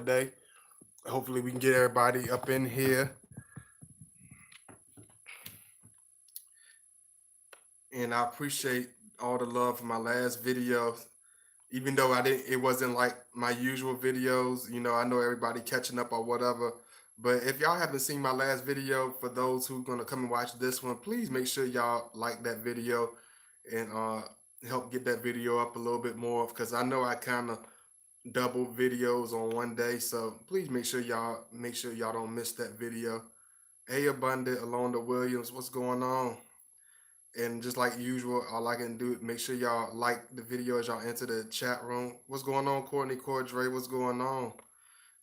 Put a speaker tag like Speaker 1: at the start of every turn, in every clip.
Speaker 1: today. Hopefully we can get everybody up in here. And I appreciate all the love for my last video. Even though it wasn't like my usual videos, I know everybody catching up or whatever. But if y'all haven't seen my last video, for those who gonna come and watch this one, please make sure y'all like that video and help get that video up a little bit more, because I know I kind of double videos on one day. So please make sure y'all don't miss that video. Hey Abundant, Alonda Williams, what's going on? And just like usual, all I can do, make sure y'all like the video as y'all enter the chat room. What's going on, Courtney Cordray? What's going on?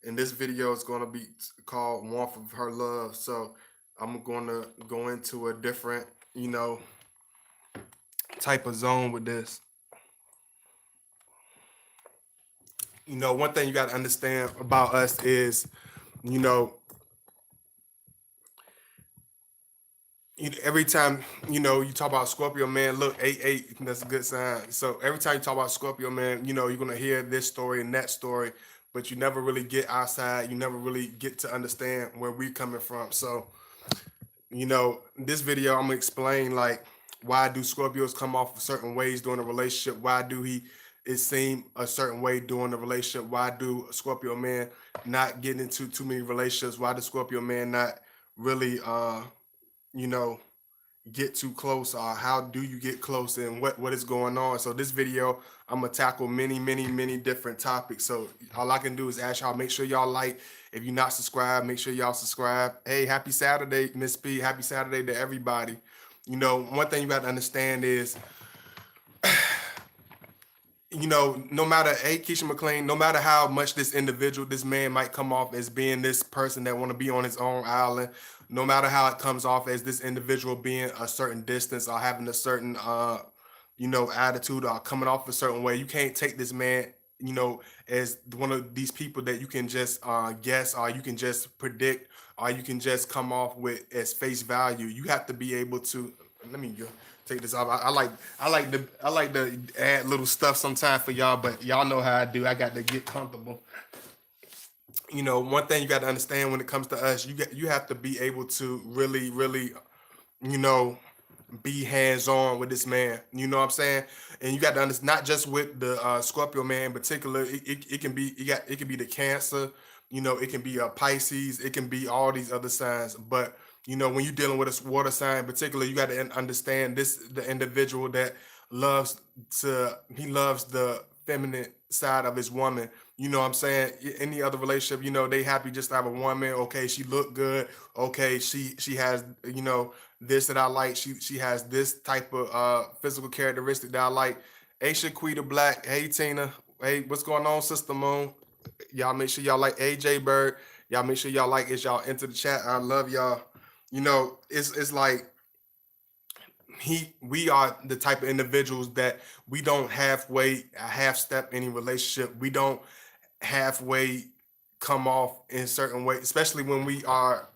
Speaker 1: And this video is going to be called Warmth of Her Love. So I'm going to go into a different, type of zone with this. One thing you got to understand about us is, every time you talk about Scorpio Man, look, 8-8, that's a good sign. So every time you talk about Scorpio Man, you're gonna hear this story and that story, but you never really get outside. You never really get to understand where we coming from. So this video, I'm gonna explain like, why do Scorpios come off certain ways during a relationship? Why do it seem a certain way during the relationship? Why do Scorpio Man not get into too many relationships? Why does Scorpio Man not really get too close, or how do you get close, and what is going on? So this video, I'm gonna tackle many different topics. So all I can do is ask y'all, make sure y'all like. If you're not subscribed, make sure y'all subscribe. Hey, happy Saturday, Miss B. Happy Saturday to everybody. One thing you got to understand is, no matter, hey, Keisha McLean, no matter how much this man might come off as being this person that want to be on his own island, no matter how it comes off as this individual being a certain distance or having a certain, attitude, or coming off a certain way, you can't take this man, as one of these people that you can just guess, or you can just predict, or you can just come off with as face value. You have to be able to, let me go take this off. I like to add little stuff sometimes for y'all, but y'all know how I do. I got to get comfortable. One thing you got to understand when it comes to us, you have to be able to really, be hands-on with this man. You know what I'm saying? And you got to understand, not just with the Scorpio Man in particular. It can be, it can be the Cancer. It can be a Pisces. It can be all these other signs. But when you're dealing with a water sign in particular, you got to understand the individual that loves the feminine side of his woman. You know what I'm saying? Any other relationship, they happy just to have a woman. Okay, she look good. Okay, she has, this that I like. She has this type of physical characteristic that I like. Hey, Shaquita Black. Hey, Tina. Hey, what's going on, Sister Moon? Y'all make sure y'all like AJ Bird. Y'all make sure y'all like as y'all enter the chat. I love y'all. It's like we are the type of individuals that we don't half step any relationship. We don't halfway come off in certain way, especially when we are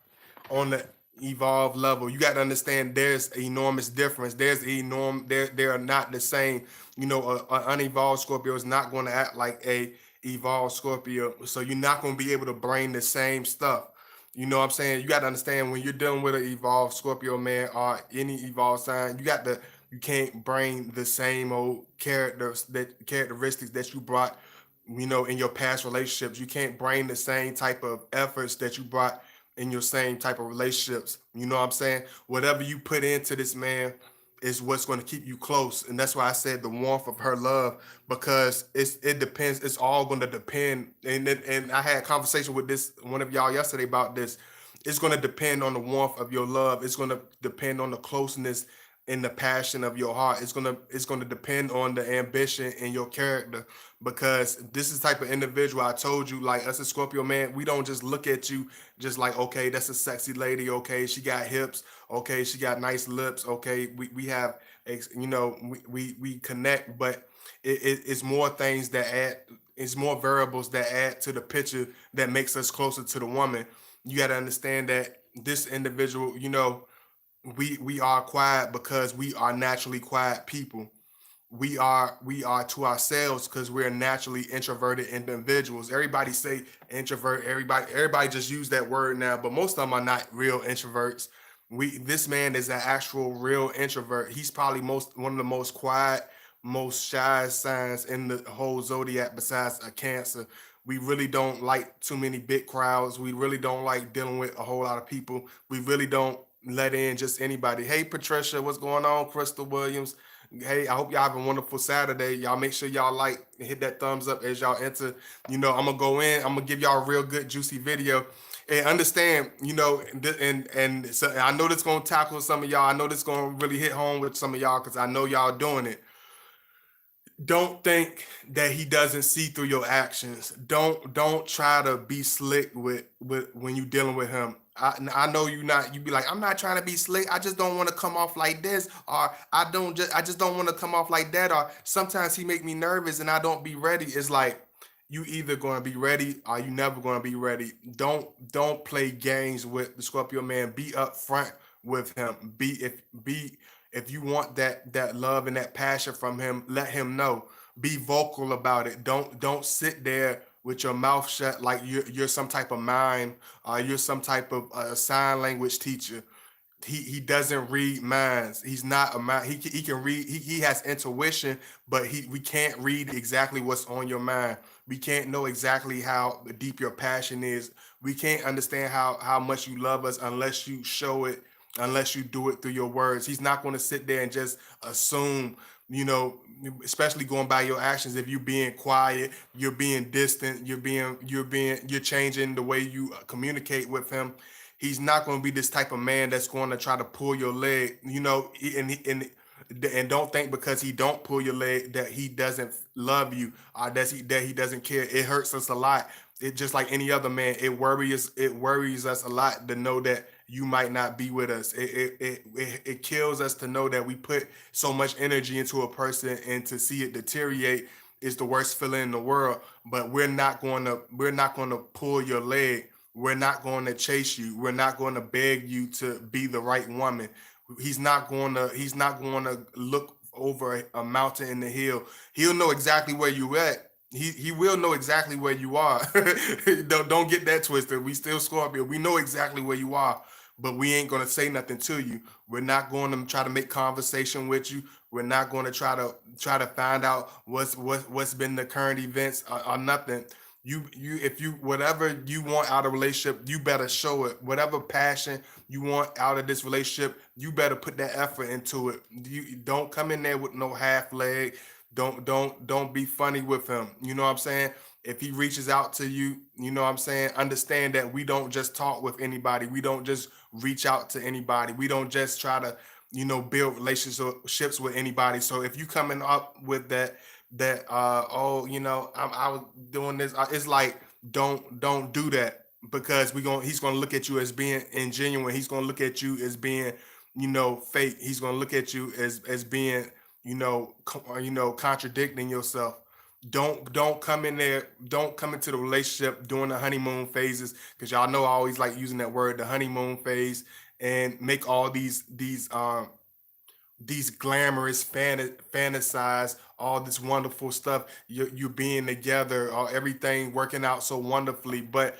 Speaker 1: on the evolved level. You got to understand there's enormous difference. They are not the same. A unevolved Scorpio is not going to act like a evolved Scorpio. So you're not going to be able to bring the same stuff. You know what I'm saying? You got to understand, when you're dealing with an evolved Scorpio man or any evolved sign, you can't bring the same old characteristics that you brought, in your past relationships. You can't bring the same type of efforts that you brought in your same type of relationships. You know what I'm saying? Whatever you put into this man is what's going to keep you close. And that's why I said the warmth of her love, because it depends. It's all going to depend. And I had a conversation with one of y'all yesterday about this. It's going to depend on the warmth of your love. It's going to depend on the closeness and the passion of your heart. It's going to depend on the ambition and your character, because this is the type of individual, I told you, like us as Scorpio Man, we don't just look at you just like, okay, that's a sexy lady. Okay, she got hips. Okay, she got nice lips. Okay, we have, we connect, but it's more things that add, it's more variables that add to the picture that makes us closer to the woman. You got to understand that this individual, we are quiet because we are naturally quiet people. we are to ourselves because we're naturally introverted individuals. Everybody say introvert, everybody just use that word now, but most of them are not real introverts. We This man is an actual real introvert. He's probably most one of the most quiet, most shy signs in the whole zodiac besides a Cancer. We really don't like too many big crowds. We really don't like dealing with a whole lot of people. We really don't let in just anybody. Hey Patricia, what's going on? Crystal Williams. Hey, I hope y'all have a wonderful Saturday. Y'all make sure y'all like and hit that thumbs up as y'all enter. I'm gonna go in. I'm gonna give y'all a real good juicy video. And understand, and so I know this gonna tackle some of y'all. I know this gonna really hit home with some of y'all because I know y'all doing it. Don't think that he doesn't see through your actions. Don't try to be slick with when you dealing with him. I know you be like, I'm not trying to be slick. I just don't want to come off like this, or I just don't want to come off like that, or sometimes he make me nervous and I don't be ready. It's like you either gonna be ready or you never gonna be ready. Don't play games with the Scorpio man. Be upfront with him. If you want that love and that passion from him, let him know. Be vocal about it. Don't sit there with your mouth shut like you're some type of mime, you're some type of sign language teacher. He doesn't read minds. He's not a mind. He can read. He has intuition, but he we can't read exactly what's on your mind. We can't know exactly how deep your passion is. We can't understand how much you love us unless you show it, unless you do it through your words. He's not going to sit there and just assume, you know, especially going by your actions. If you're being quiet, you're being distant, you're changing the way you communicate with him. He's not going to be this type of man that's going to try to pull your leg, and don't think because he don't pull your leg that he doesn't love you, or that he doesn't care. It hurts us a lot. It just like any other man. It worries us a lot to know that you might not be with us. It kills us to know that we put so much energy into a person and to see it deteriorate is the worst feeling in the world. But we're not going to pull your leg. We're not going to chase you. We're not going to beg you to be the right woman. He's not going to look over a mountain in the hill. He'll know exactly where you at. He will know exactly where you are. Don't get that twisted. We still Scorpio. We know exactly where you are, but we ain't gonna say nothing to you. We're not going to try to make conversation with you. We're not going to try to find out what's been the current events, or nothing. You if you whatever you want out of a relationship, you better show it. Whatever passion you want out of this relationship, you better put that effort into it. You don't come in there with no half leg. Don't be funny with him. You know what I'm saying? If he reaches out to you, you know what I'm saying? Understand that we don't just talk with anybody. We don't just reach out to anybody. We don't just try to, build relationships with anybody. So if you coming up with I was doing this, it's like don't do that, because he's gonna look at you as being ingenuine. He's gonna look at you as being, fake. He's gonna look at you as being, contradicting yourself. Don't come in there. Don't come into the relationship during the honeymoon phases, because y'all know I always like using that word, the honeymoon phase, and make all these glamorous fantasize all this wonderful stuff. You being together, or everything working out so wonderfully, but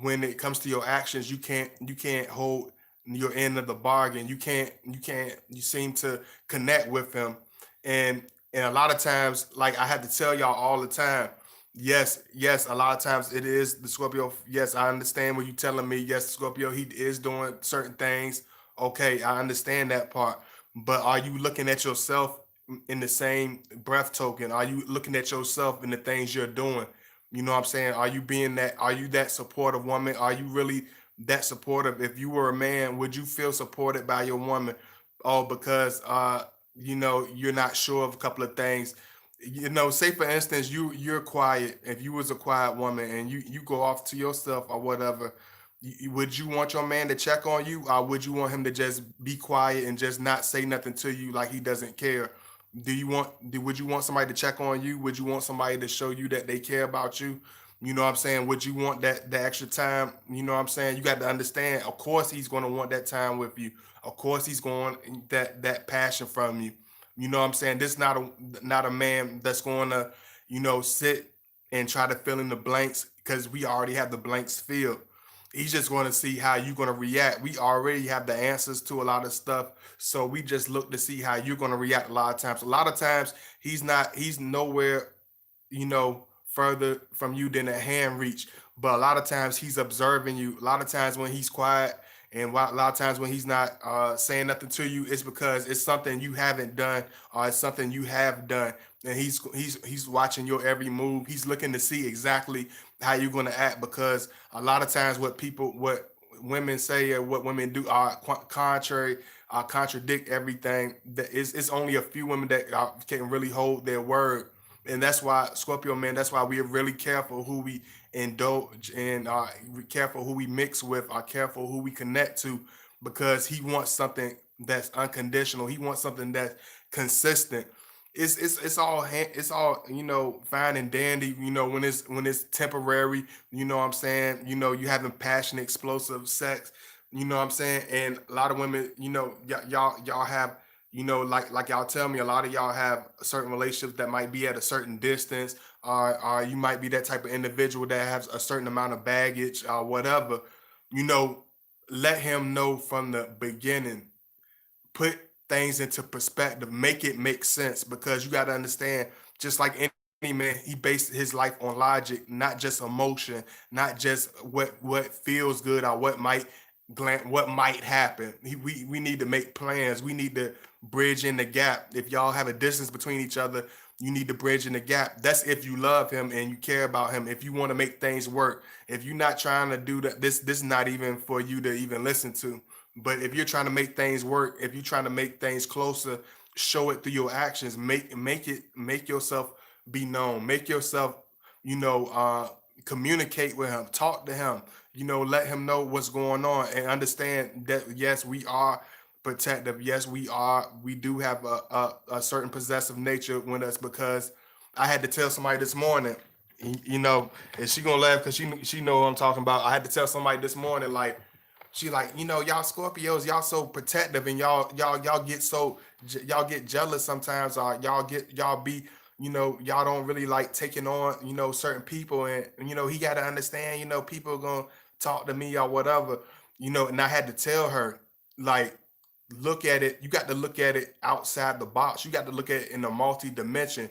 Speaker 1: when it comes to your actions, you can't hold your end of the bargain. You seem to connect with him. And a lot of times, like I have to tell y'all all the time, yes, a lot of times it is the Scorpio. Yes, I understand what you're telling me. Yes, Scorpio, he is doing certain things. Okay, I understand that part. But are you looking at yourself in the same breath token? Are you looking at yourself in the things you're doing? You know what I'm saying? Are you that supportive woman? Are you really that supportive? If you were a man, would you feel supported by your woman? Oh, because you're not sure of a couple of things. Say for instance, you're quiet. If you was a quiet woman and you go off to yourself or whatever, would you want your man to check on you, or would you want him to just be quiet and just not say nothing to you like he doesn't care? Would you want somebody to check on you? Would you want somebody to show you that they care about you? You know what I'm saying? Would you want that the extra time? You know what I'm saying? You got to understand. Of course, he's going to want that time with you. Of course, he's going that passion from you. You know what I'm saying? This not a man that's going to, sit and try to fill in the blanks because we already have the blanks filled. He's just going to see how you're going to react. We already have the answers to a lot of stuff, so we just look to see how you're going to react a lot of times. A lot of times he's nowhere, further from you than a hand reach. But a lot of times he's observing you. A lot of times when he's quiet and a lot of times when he's not saying nothing to you, it's because it's something you haven't done or it's something you have done. And he's watching your every move. He's looking to see exactly how you're going to act because a lot of times what women say or what women do are contrary, contradict everything. That is, it's only a few women that can really hold their word, and that's why Scorpio man. That's why we're really careful who we indulge in, careful who we mix with, are careful who we connect to, because he wants something that's unconditional. He wants something that's consistent. It's all fine and dandy. When it's temporary. You know what I'm saying. You having passionate, explosive sex. You know what I'm saying. And a lot of women, y'all have like y'all tell me, a lot of y'all have certain relationships that might be at a certain distance, or you might be that type of individual that has a certain amount of baggage or whatever. You know, let him know from the beginning, put things into perspective, make it make sense, because you got to understand, just like any man, he based his life on logic, not just emotion, not just what feels good or what might happen. We need to make plans. We need to bridge in the gap. If y'all have a distance between each other, you need to bridge in the gap. That's if you love him and you care about him. If you want to make things work. If you're not trying to do that, this is not even for you to even listen to. But if you're trying to make things work, if you're trying to make things closer, show it through your actions. Make yourself be known. Make yourself, you know, uh, communicate with him. Talk to him. Let him know what's going on and understand that yes, we are protective. Yes, we are. We do have a certain possessive nature with us, because I had to tell somebody this morning. And she gonna laugh because she know what I'm talking about. I had to tell somebody this morning, like, she like, y'all Scorpios, y'all so protective, and y'all get y'all get jealous sometimes, or y'all be, y'all don't really like taking on, certain people, and he got to understand, people gonna talk to me or whatever, and I had to tell her, like, look at it. You got to look at it outside the box. You got to look at it in a multi-dimension.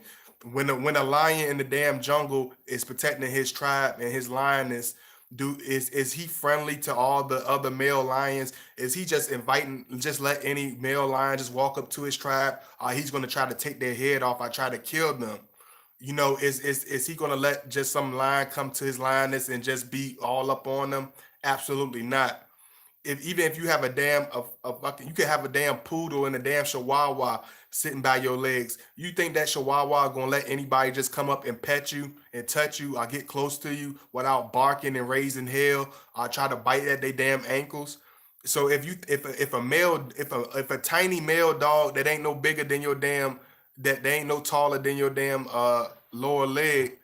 Speaker 1: When a lion in the damn jungle is protecting his tribe and his lioness, is he friendly to all the other male lions? Is he just inviting, just let any male lion just walk up to his tribe? Or he's gonna try to take their head off or try to kill them? Is he gonna let just some lion come to his lioness and just be all up on them? Absolutely not. Even if you have a fucking, you could have a damn poodle and a damn chihuahua sitting by your legs. You think that chihuahua gonna let anybody just come up and pet you and touch you or get close to you without barking and raising hell or try to bite at their damn ankles? So if a tiny male dog that ain't no bigger than your damn, that they ain't no taller than your damn lower leg,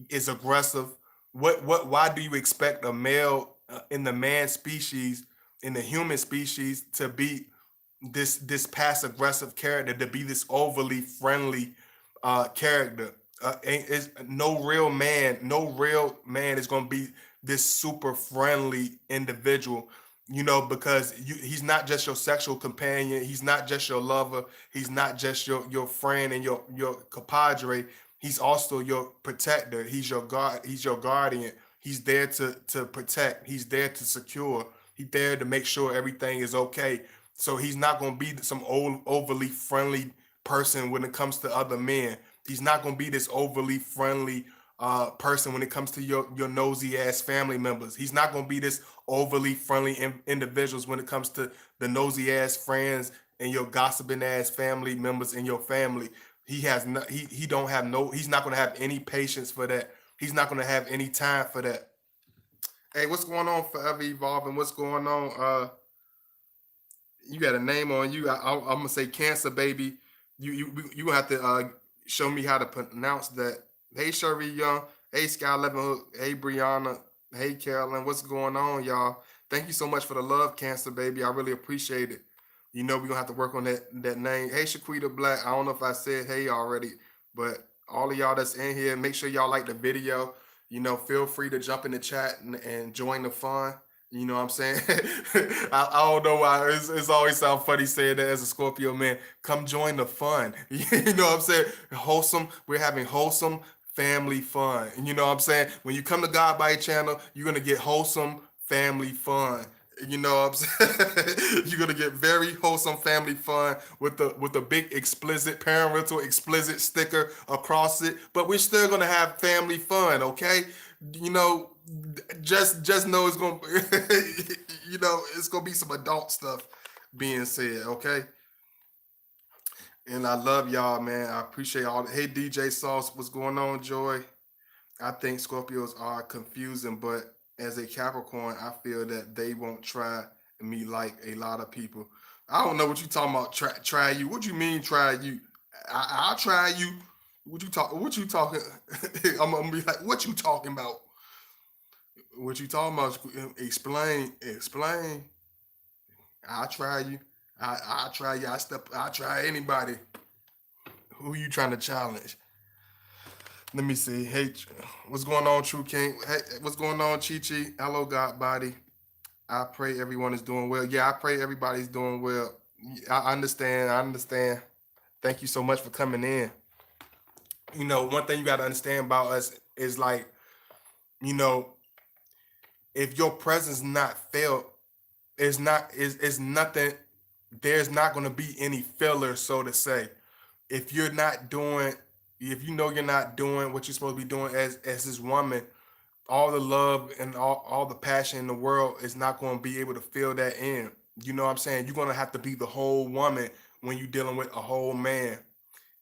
Speaker 1: is aggressive, why do you expect a male in the man species, in the human species, to be this passive aggressive character, to be this overly friendly character? No real man is going to be this super friendly individual, because he's not just your sexual companion, he's not just your lover, he's not just your friend and your compadre. He's also your protector. He's your guard. He's your guardian. He's there to protect. He's there to secure. He's there to make sure everything is okay. So he's not gonna be some old overly friendly person when it comes to other men. He's not gonna be this overly friendly person when it comes to your nosy ass family members. He's not gonna be this overly friendly individuals when it comes to the nosy ass friends and your gossiping ass family members in your family. He don't have no, he's not gonna have any patience for that. He's not gonna have any time for that. Hey, what's going on, Forever Evolving? What's going on? You got a name on you. I'm gonna say Cancer Baby. You gonna have to show me how to pronounce that. Hey, Sherry Young. Hey, Sky Levenhook. Hey, Brianna. Hey, Carolyn. What's going on, y'all? Thank you so much for the love, Cancer Baby. I really appreciate it. We're gonna have to work on that name. Hey, Shaquita Black. I don't know if I said hey already, but all of y'all that's in here, make sure y'all like the video. Feel free to jump in the chat and join the fun. You know what I'm saying? I don't know why it's always sound funny saying that as a Scorpio man. Come join the fun. You know what I'm saying? Wholesome. We're having wholesome family fun. You know what I'm saying? When you come to God Body Channel, you're gonna get wholesome family fun. You know what I'm saying? You're gonna get very wholesome family fun with the big explicit parental explicit sticker across it. But we're still gonna have family fun, okay? You know, just know it's gonna it's gonna be some adult stuff being said, okay? And I love y'all, man. I appreciate all. Hey, DJ Sauce, what's going on, Joy? I think Scorpios are confusing, but as a Capricorn, I feel that they won't try me like a lot of people. I don't know what you talking about. Try you? What you mean try you? I'll try you. What you talk? What you talking? I'm gonna be like, what you talking about? What you talking about? Explain. Explain. I'll try you. I'll try you. I'll try anybody. Who you trying to challenge? Let me see. Hey, what's going on, True King? Hey, what's going on, Chi Chi? Hello, God Body. I pray everyone is doing well. Yeah, I pray everybody's doing well. I understand. I understand. Thank you so much for coming in. One thing you got to understand about us is like, you know, if your presence not felt, is nothing. There's not going to be any filler, so to say. If you're not doing, if you know you're not doing what you're supposed to be doing as this woman, all the love and all the passion in the world is not going to be able to fill that in. You know what I'm saying? You're going to have to be the whole woman when you're dealing with a whole man.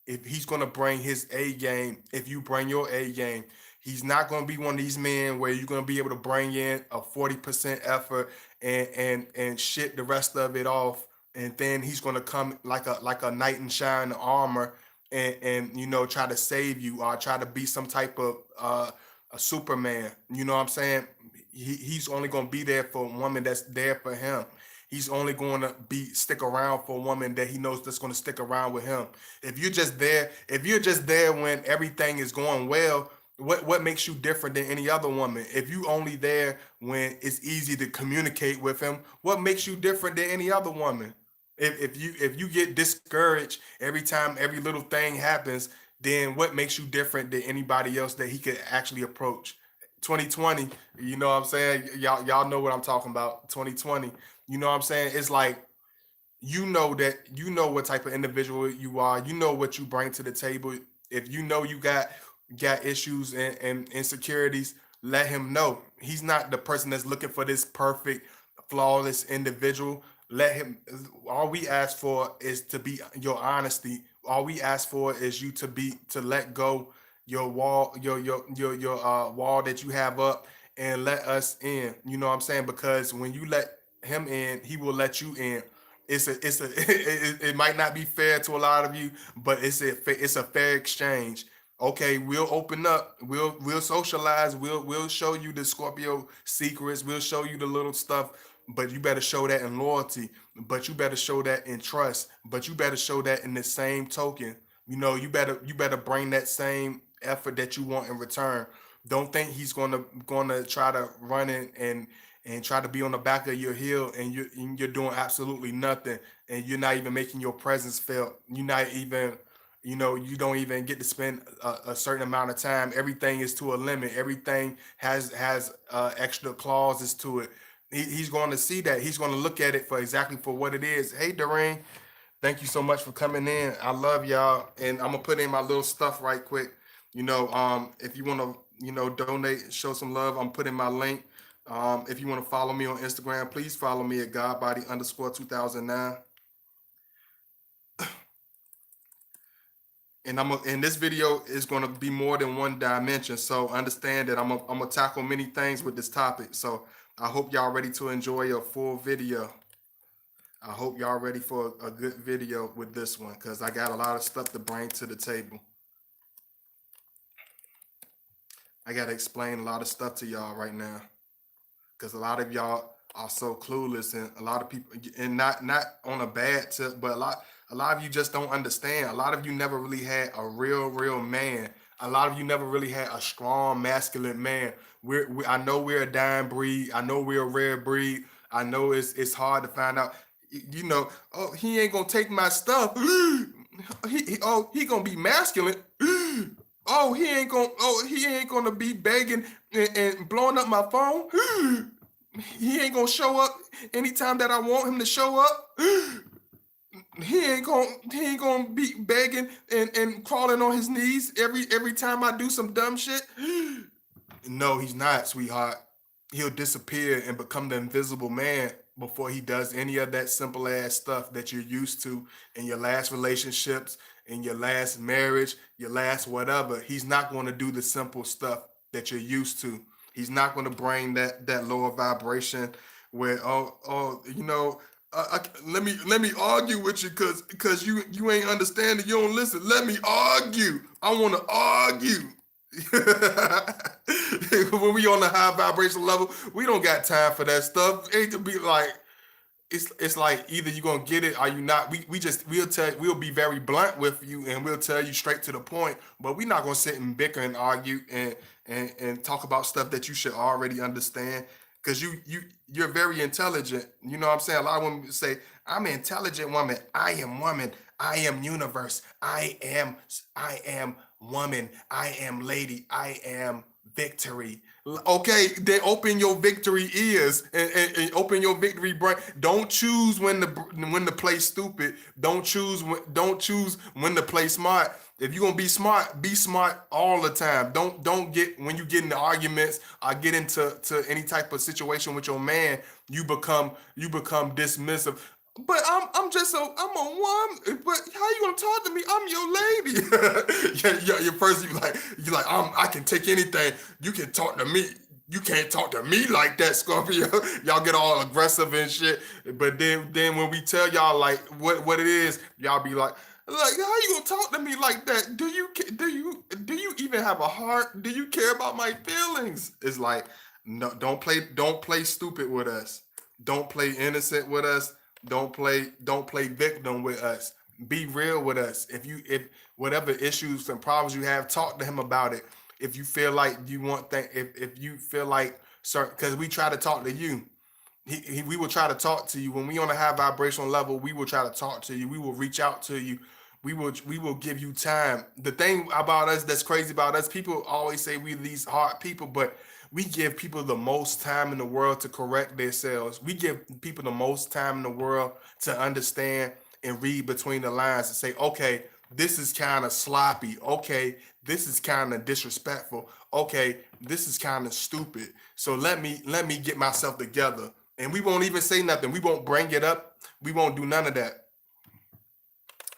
Speaker 1: If he's going to bring his A game, if you bring your A game, he's not going to be one of these men where you're going to be able to bring in a 40% effort and shit the rest of it off, and then he's going to come like a knight in shining armor and try to save you or try to be some type of a Superman. You know what I'm saying? He's only going to be there for a woman that's there for him. He's only going to be stick around for a woman that he knows that's going to stick around with him. If you're just there when everything is going well, what makes you different than any other woman? If you only there when it's easy to communicate with him, what makes you different than any other woman? If you get discouraged every time every little thing happens, then what makes you different than anybody else that he could actually approach? 2020, you know what I'm saying? Y'all know what I'm talking about. 2020, you know what I'm saying? It's like you know what type of individual you are. You know what you bring to the table. If you know you got issues and insecurities, let him know. He's not the person that's looking for this perfect, flawless individual. Let him. All we ask for is to be your honesty. All we ask for is you to let go your wall, your wall that you have up, and let us in. You know what I'm saying? Because when you let him in, he will let you in. It might not be fair to a lot of you, but it's a fair exchange. Okay, we'll open up, we'll socialize, we'll show you the Scorpio secrets, we'll show you the little stuff, but you better show that in loyalty, but you better show that in trust, but you better show that in the same token. You better bring that same effort that you want in return. Don't think he's gonna try to run in and try to be on the back of your heel, and you're doing absolutely nothing, and you're not even making your presence felt. You're not even, you don't even get to spend a certain amount of time. Everything is to a limit. Everything has extra clauses to it. He's going to see that. He's going to look at it for exactly for what it is. Hey, Doreen, thank you so much for coming in. I love y'all, and I'm gonna put in my little stuff right quick. If you want to, donate, show some love, I'm putting my link. If you want to follow me on Instagram, please follow me at godbody_2009. And this video is gonna be more than one dimension. So understand that I'm gonna tackle many things with this topic. So I hope y'all ready to enjoy a full video. I hope y'all ready for a good video with this one, because I got a lot of stuff to bring to the table. I gotta explain a lot of stuff to y'all right now, because a lot of y'all are so clueless, and a lot of people, and not on a bad tip, but a lot of you just don't understand. A lot of you never really had a real man. A lot of you never really had a strong masculine man. I know we're a dying breed. I know we're a rare breed. I know it's hard to find out. You know, oh, he ain't gonna take my stuff. He gonna be masculine. Oh, he ain't gonna be begging and blowing up my phone. He ain't gonna show up anytime that I want him to show up. He ain't gonna be begging and crawling on his knees every time I do some dumb shit. No, he's not, sweetheart. He'll disappear and become the invisible man before he does any of that simple ass stuff that you're used to in your last relationships, in your last marriage, your last whatever. He's not going to do the simple stuff that you're used to. He's not going to bring that lower vibration where let me argue with you because you ain't understanding. You don't listen. Let me argue. I want to argue. When we on the high vibration level, we don't got time for that stuff. It could be like it's like either you gonna get it or you not. We'll be very blunt with you and we'll tell you straight to the point, but we're not gonna sit and bicker and argue and talk about stuff that you should already understand. Cause you're very intelligent. You know what I'm saying? A lot of women say, I'm an intelligent woman. I am woman. I am universe. I am woman. I am lady. I am victory. Okay, then open your victory ears and open your victory brain. Don't choose when to play stupid. Don't choose when to play smart. If you're gonna be smart all the time. Don't get when you get into arguments or get into any type of situation with your man, you become dismissive. But I'm a woman. But how you gonna talk to me? I'm your lady. Your first you like I can take anything. You can talk to me. You can't talk to me like that, Scorpio. Y'all get all aggressive and shit. But then when we tell y'all like what it is, y'all be like how you gonna talk to me like that? Do you even have a heart? Do you care about my feelings? It's like no, don't play stupid with us. Don't play innocent with us. Don't play victim with us. Be real with us. If whatever issues and problems you have, talk to him about it. If you feel like you want that, if you feel like certain, because we try to talk to you. We will try to talk to you when we on a high vibrational level. We will try to talk to you. We will reach out to you. We will give you time. The thing about us that's crazy about us, people always say we these hard people, but we give people the most time in the world to correct themselves. We give people the most time in the world to understand and read between the lines and say, okay, this is kind of sloppy. Okay, this is kind of disrespectful. Okay, this is kind of stupid. So let me get myself together. And we won't even say nothing. We won't bring it up. We won't do none of that.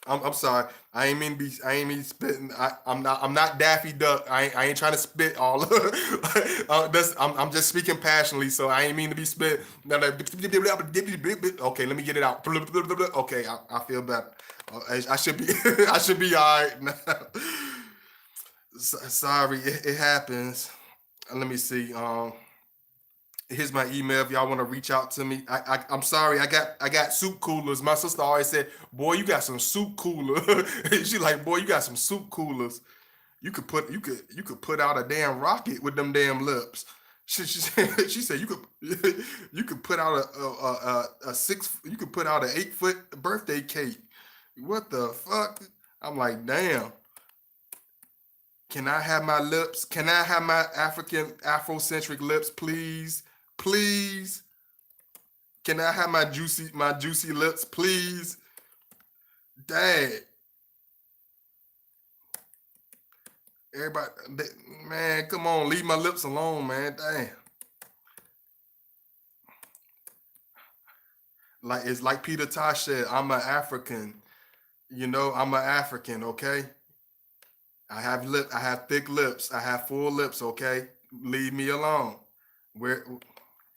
Speaker 1: I'm sorry. I ain't mean spitting. I'm not Daffy Duck. I ain't trying to spit all. I'm just speaking passionately, so I ain't mean to be spit. Okay, let me get it out. Okay, I feel better. I should be I should be all right now. Sorry, it happens. Let me see. Here's my email if y'all want to reach out to me. I'm sorry, I got soup coolers. My sister always said, "Boy, you got some soup cooler." She like, "Boy, you got some soup coolers. You could put out a damn rocket with them damn lips." She said you could put out you could put out an 8 foot birthday cake. What the fuck? I'm like, damn. Can I have my lips? Can I have my African Afrocentric lips, please? Please. Can I have my juicy lips, please? Dad, everybody, man, come on, leave my lips alone, man. Damn. Like it's like Peter Tosh said, I'm an African. I'm an African, okay? I have thick lips. I have full lips, okay? Leave me alone. Where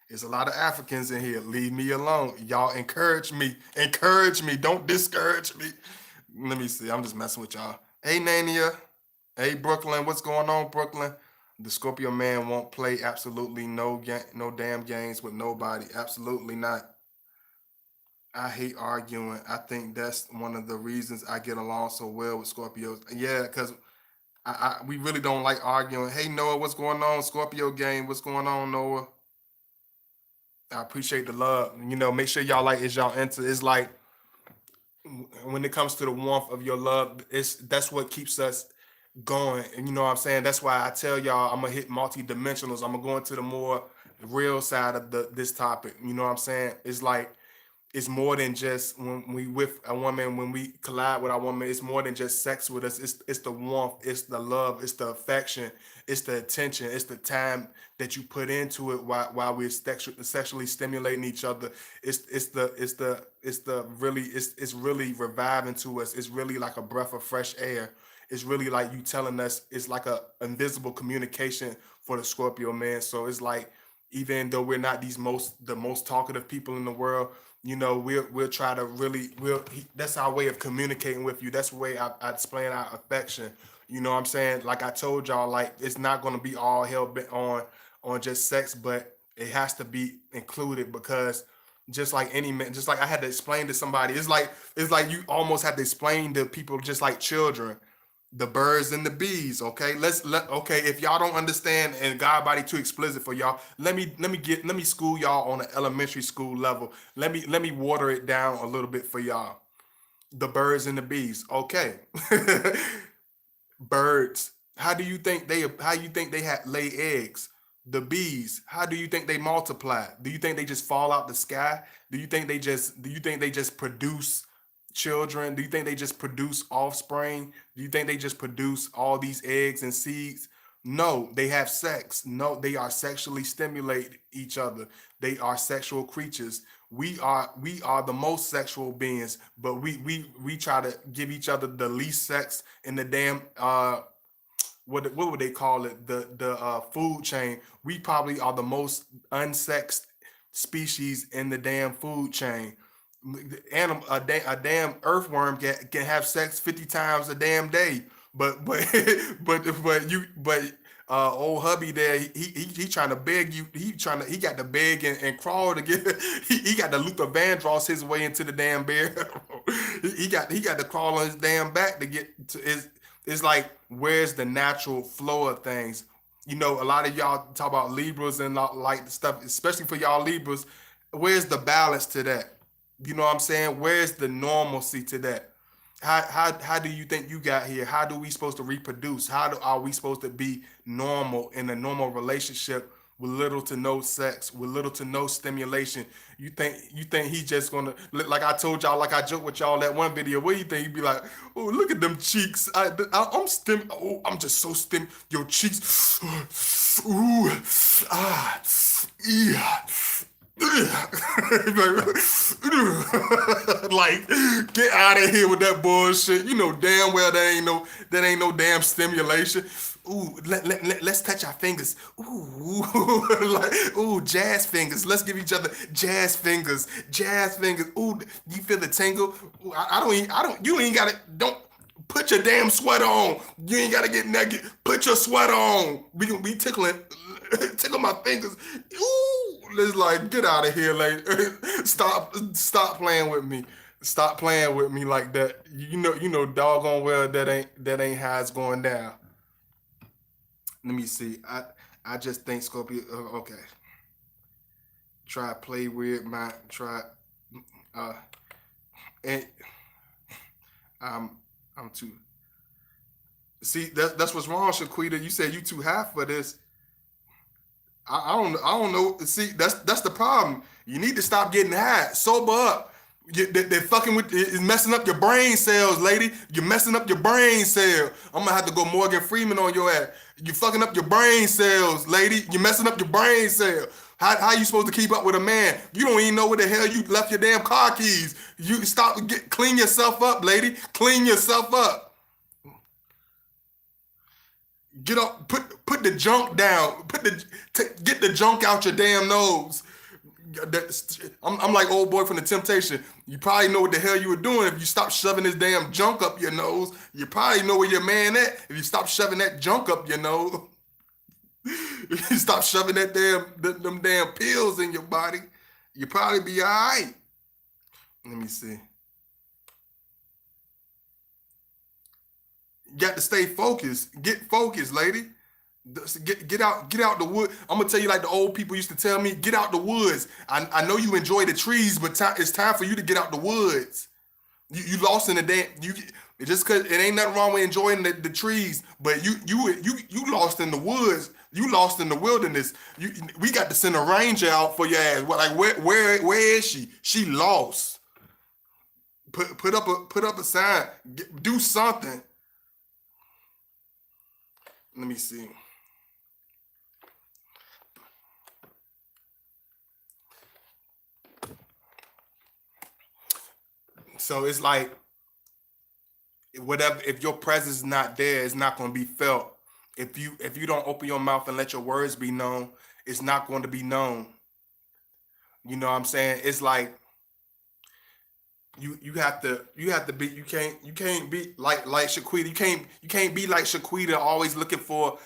Speaker 1: there's a lot of Africans in here. Leave me alone. Y'all encourage me. Encourage me. Don't discourage me. Let me see. I'm just messing with y'all. Hey Nania. Hey Brooklyn. What's going on, Brooklyn? The Scorpio man won't play absolutely no damn games with nobody. Absolutely not. I hate arguing. I think that's one of the reasons I get along so well with Scorpios. Yeah, because we really don't like arguing. Hey Noah, what's going on? Scorpio game, what's going on, Noah? I appreciate the love. Make sure y'all like is y'all into. It's like when it comes to the warmth of your love, that's what keeps us going. And you know what I'm saying? That's why I tell y'all I'm gonna hit multi-dimensionals. I'm gonna go into the more real side of this topic. You know what I'm saying? It's like it's more than just when we with a woman, when we collide with our woman, it's more than just sex with us. It's the warmth, it's the love, it's the affection, it's the attention, it's the time that you put into it while we're sexually stimulating each other. It's the really it's really reviving to us. It's really like a breath of fresh air. It's really like you telling us. It's like a invisible communication for the Scorpio man. So it's like, even though we're not the most talkative people in the world, we'll try to really, that's our way of communicating with you. That's the way I explain our affection. You know what I'm saying? Like I told y'all, like it's not going to be all hell bent on just sex, but it has to be included, because just like any man, just like I had to explain to somebody, it's like you almost have to explain to people, just like children, the birds and the bees. Okay, okay, if y'all don't understand and God body too explicit for y'all, let me school y'all on an elementary school level. Let me water it down a little bit for y'all. The birds and the bees. Okay. Birds, how you think they lay eggs? The bees, how do you think they multiply? Do you think they just fall out the sky? Do you think they just produce children? Do you think they just produce offspring? Do you think they just produce all these eggs and seeds? No, they have sex. No, they are sexually stimulate each other. They are sexual creatures. We are the most sexual beings, but we try to give each other the least sex in the damn what would they call it, the food chain. We probably are the most unsexed species in the damn food chain. Animal, a damn earthworm can have sex 50 times a damn day, but old hubby there, he trying to beg you. He got to beg and crawl to get. He got to Luther Vandross his way into the damn bear. he got to crawl on his damn back to get to his. It's like, where's the natural flow of things? A lot of y'all talk about Libras and like stuff, especially for y'all Libras. Where's the balance to that? You know what I'm saying? Where's the normalcy to that? How do you think you got here? How do we supposed to reproduce? Are we supposed to be normal in a normal relationship with little to no sex, with little to no stimulation? You think he's just gonna, like I told y'all, like I joked with y'all that one video? What do you think he'd be like? Oh, look at them cheeks. I'm just so stim. Your cheeks. Ooh, ah, yeah. Like, get out of here with that bullshit. You know damn well that ain't no damn stimulation. Ooh, let's touch our fingers. Ooh, like, ooh, jazz fingers. Let's give each other jazz fingers. Jazz fingers. Ooh, you feel the tingle? Ooh, you ain't gotta, don't put your damn sweater on. You ain't gotta get naked. Put your sweater on. We gonna be tickling, tickle my fingers. Ooh, it's like, get out of here, like, stop playing with me. Stop playing with me like that. You know, doggone well that ain't how it's going down. Let me see. I just think Scorpio. Okay, try play weird. My try. Uh, and I'm I'm too. See, that's what's wrong, Shaquita. You said you too high for this. I don't know. See, that's the problem. You need to stop getting high. Sober up. They're fucking with, it's messing up your brain cells, lady. You're messing up your brain cell. I'm gonna have to go Morgan Freeman on your ass. You fucking up your brain cells, lady. You're messing up your brain cell. How you supposed to keep up with a man? You don't even know where the hell you left your damn car keys. You clean yourself up, lady. Clean yourself up. Get up, put the junk down. Get the junk out your damn nose. I'm like old boy from the Temptation. You probably know what the hell you were doing if you stopped shoving this damn junk up your nose. You probably know where your man at if you stop shoving that junk up your nose. Stop shoving them damn pills in your body. You probably be all right. Let me see. You got to stay focused. Get focused, lady. Get out the wood. I'm gonna tell you like the old people used to tell me, get out the woods. I know you enjoy the trees, but it's time for you to get out the woods. You lost in the damn you just cause it ain't nothing wrong with enjoying the trees, but you lost in the woods. You lost in the wilderness. We got to send a ranger out for your ass. What like where is she? She lost. Put up a sign. Do something. Let me see. So it's like whatever, if your presence is not there, it's not going to be felt. If you don't open your mouth and let your words be known, it's not going to be known. You know what I'm saying? It's like you have to be, you can't be like Shaquita. You can't be like Shaquita, always looking for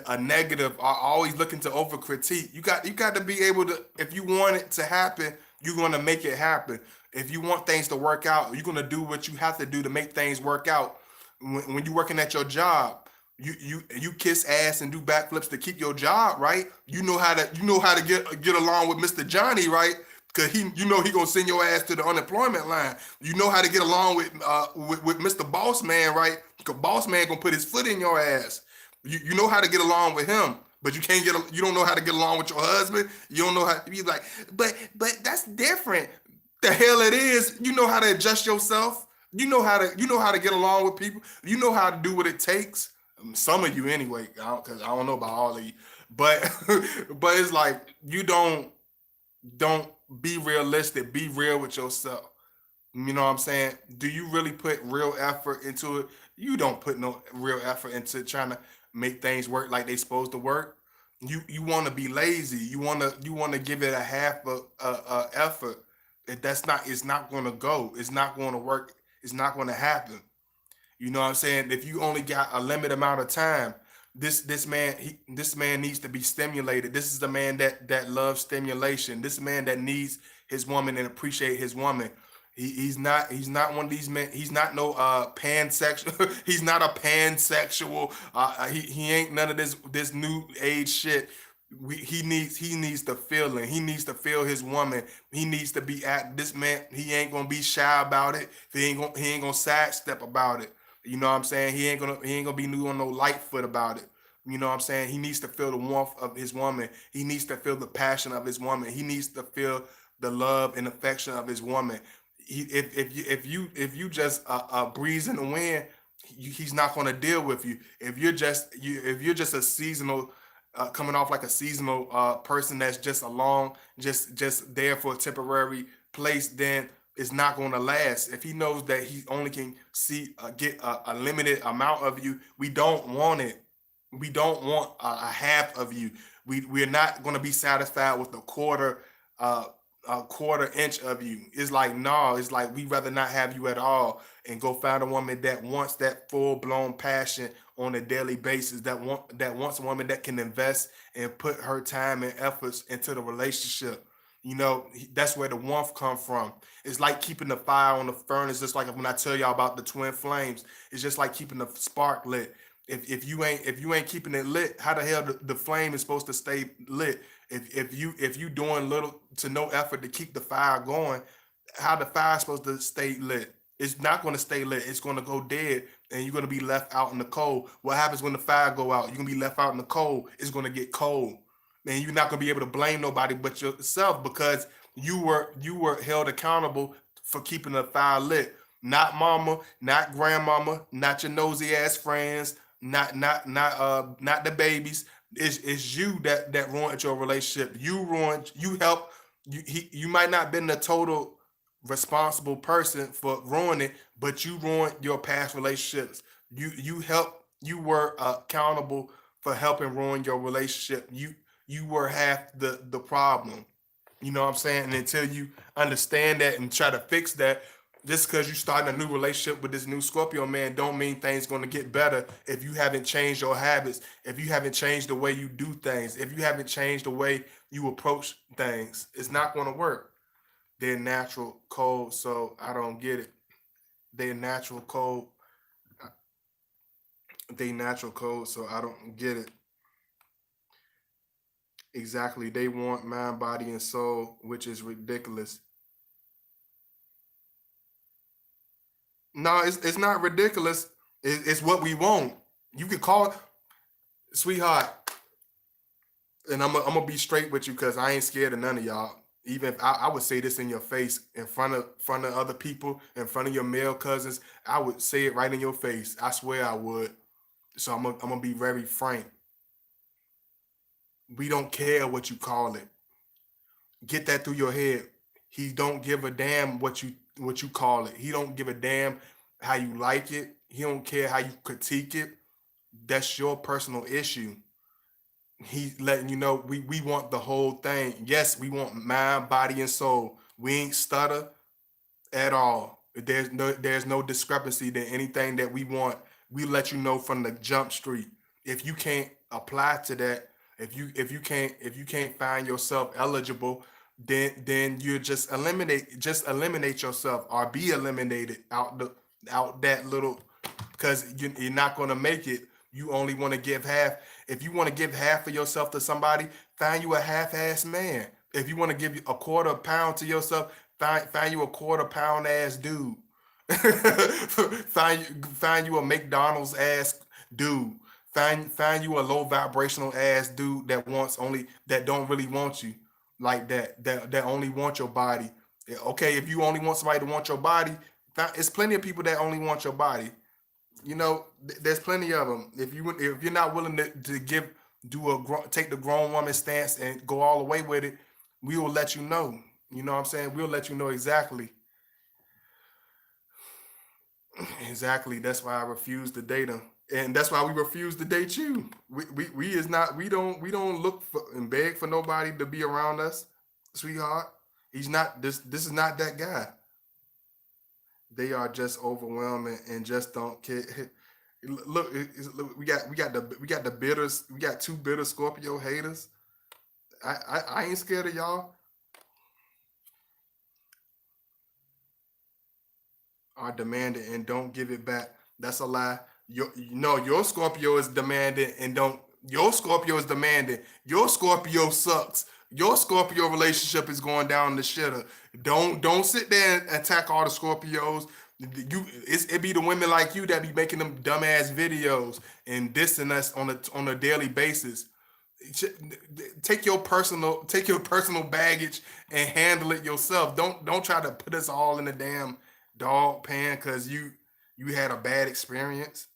Speaker 1: a negative, or always looking to over critique. You got to be able to, if you want it to happen, you're gonna make it happen. If you want things to work out, you're gonna do what you have to do to make things work out. When you're working at your job, you kiss ass and do backflips to keep your job, right? You know how to get along with Mr. Johnny, right? Cause he gonna send your ass to the unemployment line. You know how to get along with Mr. Boss Man, right? Cause Boss Man gonna put his foot in your ass. You know how to get along with him, but you don't know how to get along with your husband. You don't know how to be like, but that's different. The hell it is. You know how to adjust yourself. You know how to get along with people. You know how to do what it takes. Some of you anyway, because I don't know about all of you, but but it's like you don't be realistic. Be real with yourself. You know what I'm saying? Do you really put real effort into it? You don't put no real effort into trying to make things work like they supposed to work. You want to be lazy. You want to give it a half a effort. If that's not, it's not going to go. It's not going to work. It's not going to happen. You know what I'm saying? If you only got a limited amount of time, this man needs to be stimulated. This is the man that loves stimulation. This man that needs his woman and appreciate his woman. He's not one of these men. He's not no pansexual. He's not a pansexual. He ain't none of this new age shit. He needs to feel it. He needs to feel his woman. He needs to be at this man. He ain't gonna be shy about it. He ain't gonna sidestep about it. You know what I'm saying? He ain't gonna be new on no light foot about it. You know what I'm saying? He needs to feel the warmth of his woman. He needs to feel the passion of his woman. He needs to feel the love and affection of his woman. If you just a breeze in the wind, he's not going to deal with you. If you're just a seasonal, coming off like a seasonal person that's just along, just there for a temporary place, then it's not going to last. If he knows that he only can get a limited amount of you, we don't want it. We don't want a half of you. We're not going to be satisfied with uh, a quarter inch of you. It's like no. It's like we rather not have you at all, and go find a woman that wants that full blown passion on a daily basis. That wants a woman that can invest and put her time and efforts into the relationship. That's where the warmth come from. It's like keeping the fire on the furnace, just like when I tell y'all about the twin flames. It's just like keeping the spark lit. If you ain't keeping it lit, how the hell the flame is supposed to stay lit? If you doing little to no effort to keep the fire going, how the fire supposed to stay lit? It's not going to stay lit. It's going to go dead, and you're going to be left out in the cold. What happens when the fire go out? You're going to be left out in the cold. It's going to get cold, and you're not going to be able to blame nobody but yourself, because you were held accountable for keeping the fire lit. Not mama, not grandmama, not your nosy ass friends, not the babies. It's you that ruined your relationship. You helped. You might not been the total responsible person for ruining it, but you ruined your past relationships. You were accountable for helping ruin your relationship. You were half the problem. You know what I'm saying? And until you understand that and try to fix that, Just because you starting a new relationship with this new Scorpio man don't mean things going to get better if you haven't changed your habits, if you haven't changed the way you do things, if you haven't changed the way you approach things. It's not going to work. They're natural code, so I don't get it. They're natural code. They natural code, so I don't get it. Exactly. They want mind, body, and soul, which is ridiculous. No, it's not ridiculous. It's what we want. You could call it, sweetheart, and I'm gonna be straight with you because I ain't scared of none of y'all. Even if I would say this in your face, in front of other people, in front of your male cousins, I would say it right in your face. I swear I would. So I'm gonna be very frank. We don't care what you call it. Get that through your head. He don't give a damn what you call it. He don't give a damn how you like it. He don't care how you critique it. That's your personal issue. He's letting you know we want the whole thing. Yes, we want mind, body, and soul. We ain't stutter at all. There's no discrepancy to anything that we want. We let you know from the jump street. If you can't apply to that, if you can't find yourself eligible, then you just eliminate yourself or be eliminated out that little, because you're not going to make it. You only want to give half. If you want to give half of yourself to somebody, find you a half-ass man. If you want to give a quarter pound to yourself, find you a quarter pound ass dude. Find you a McDonald's ass dude. Find you a low vibrational ass dude that don't really want you like that only want your body. Yeah, okay, if you only want somebody to want your body, it's plenty of people that only want your body. There's plenty of them. If you're not willing to take the grown woman stance and go all the way with it, we will let you know. You know what I'm saying? We'll let you know exactly. Exactly. That's why I refuse to date him, and that's why we refuse to date you. We is not. We don't look for and beg for nobody to be around us, sweetheart. He's not. This is not that guy. They are just overwhelming and just don't care. Look, look, we got the bitters. We got two bitter Scorpio haters. I ain't scared of y'all. Are demanding and don't give it back. That's a lie. Your Scorpio is demanding and don't. Your Scorpio is demanding. Your Scorpio sucks. Your Scorpio relationship is going down the shitter. Don't sit there and attack all the Scorpios. It be the women like you that be making them dumbass videos and dissing us on a daily basis. Take your personal baggage and handle it yourself. Don't try to put us all in the damn dog pan because you had a bad experience.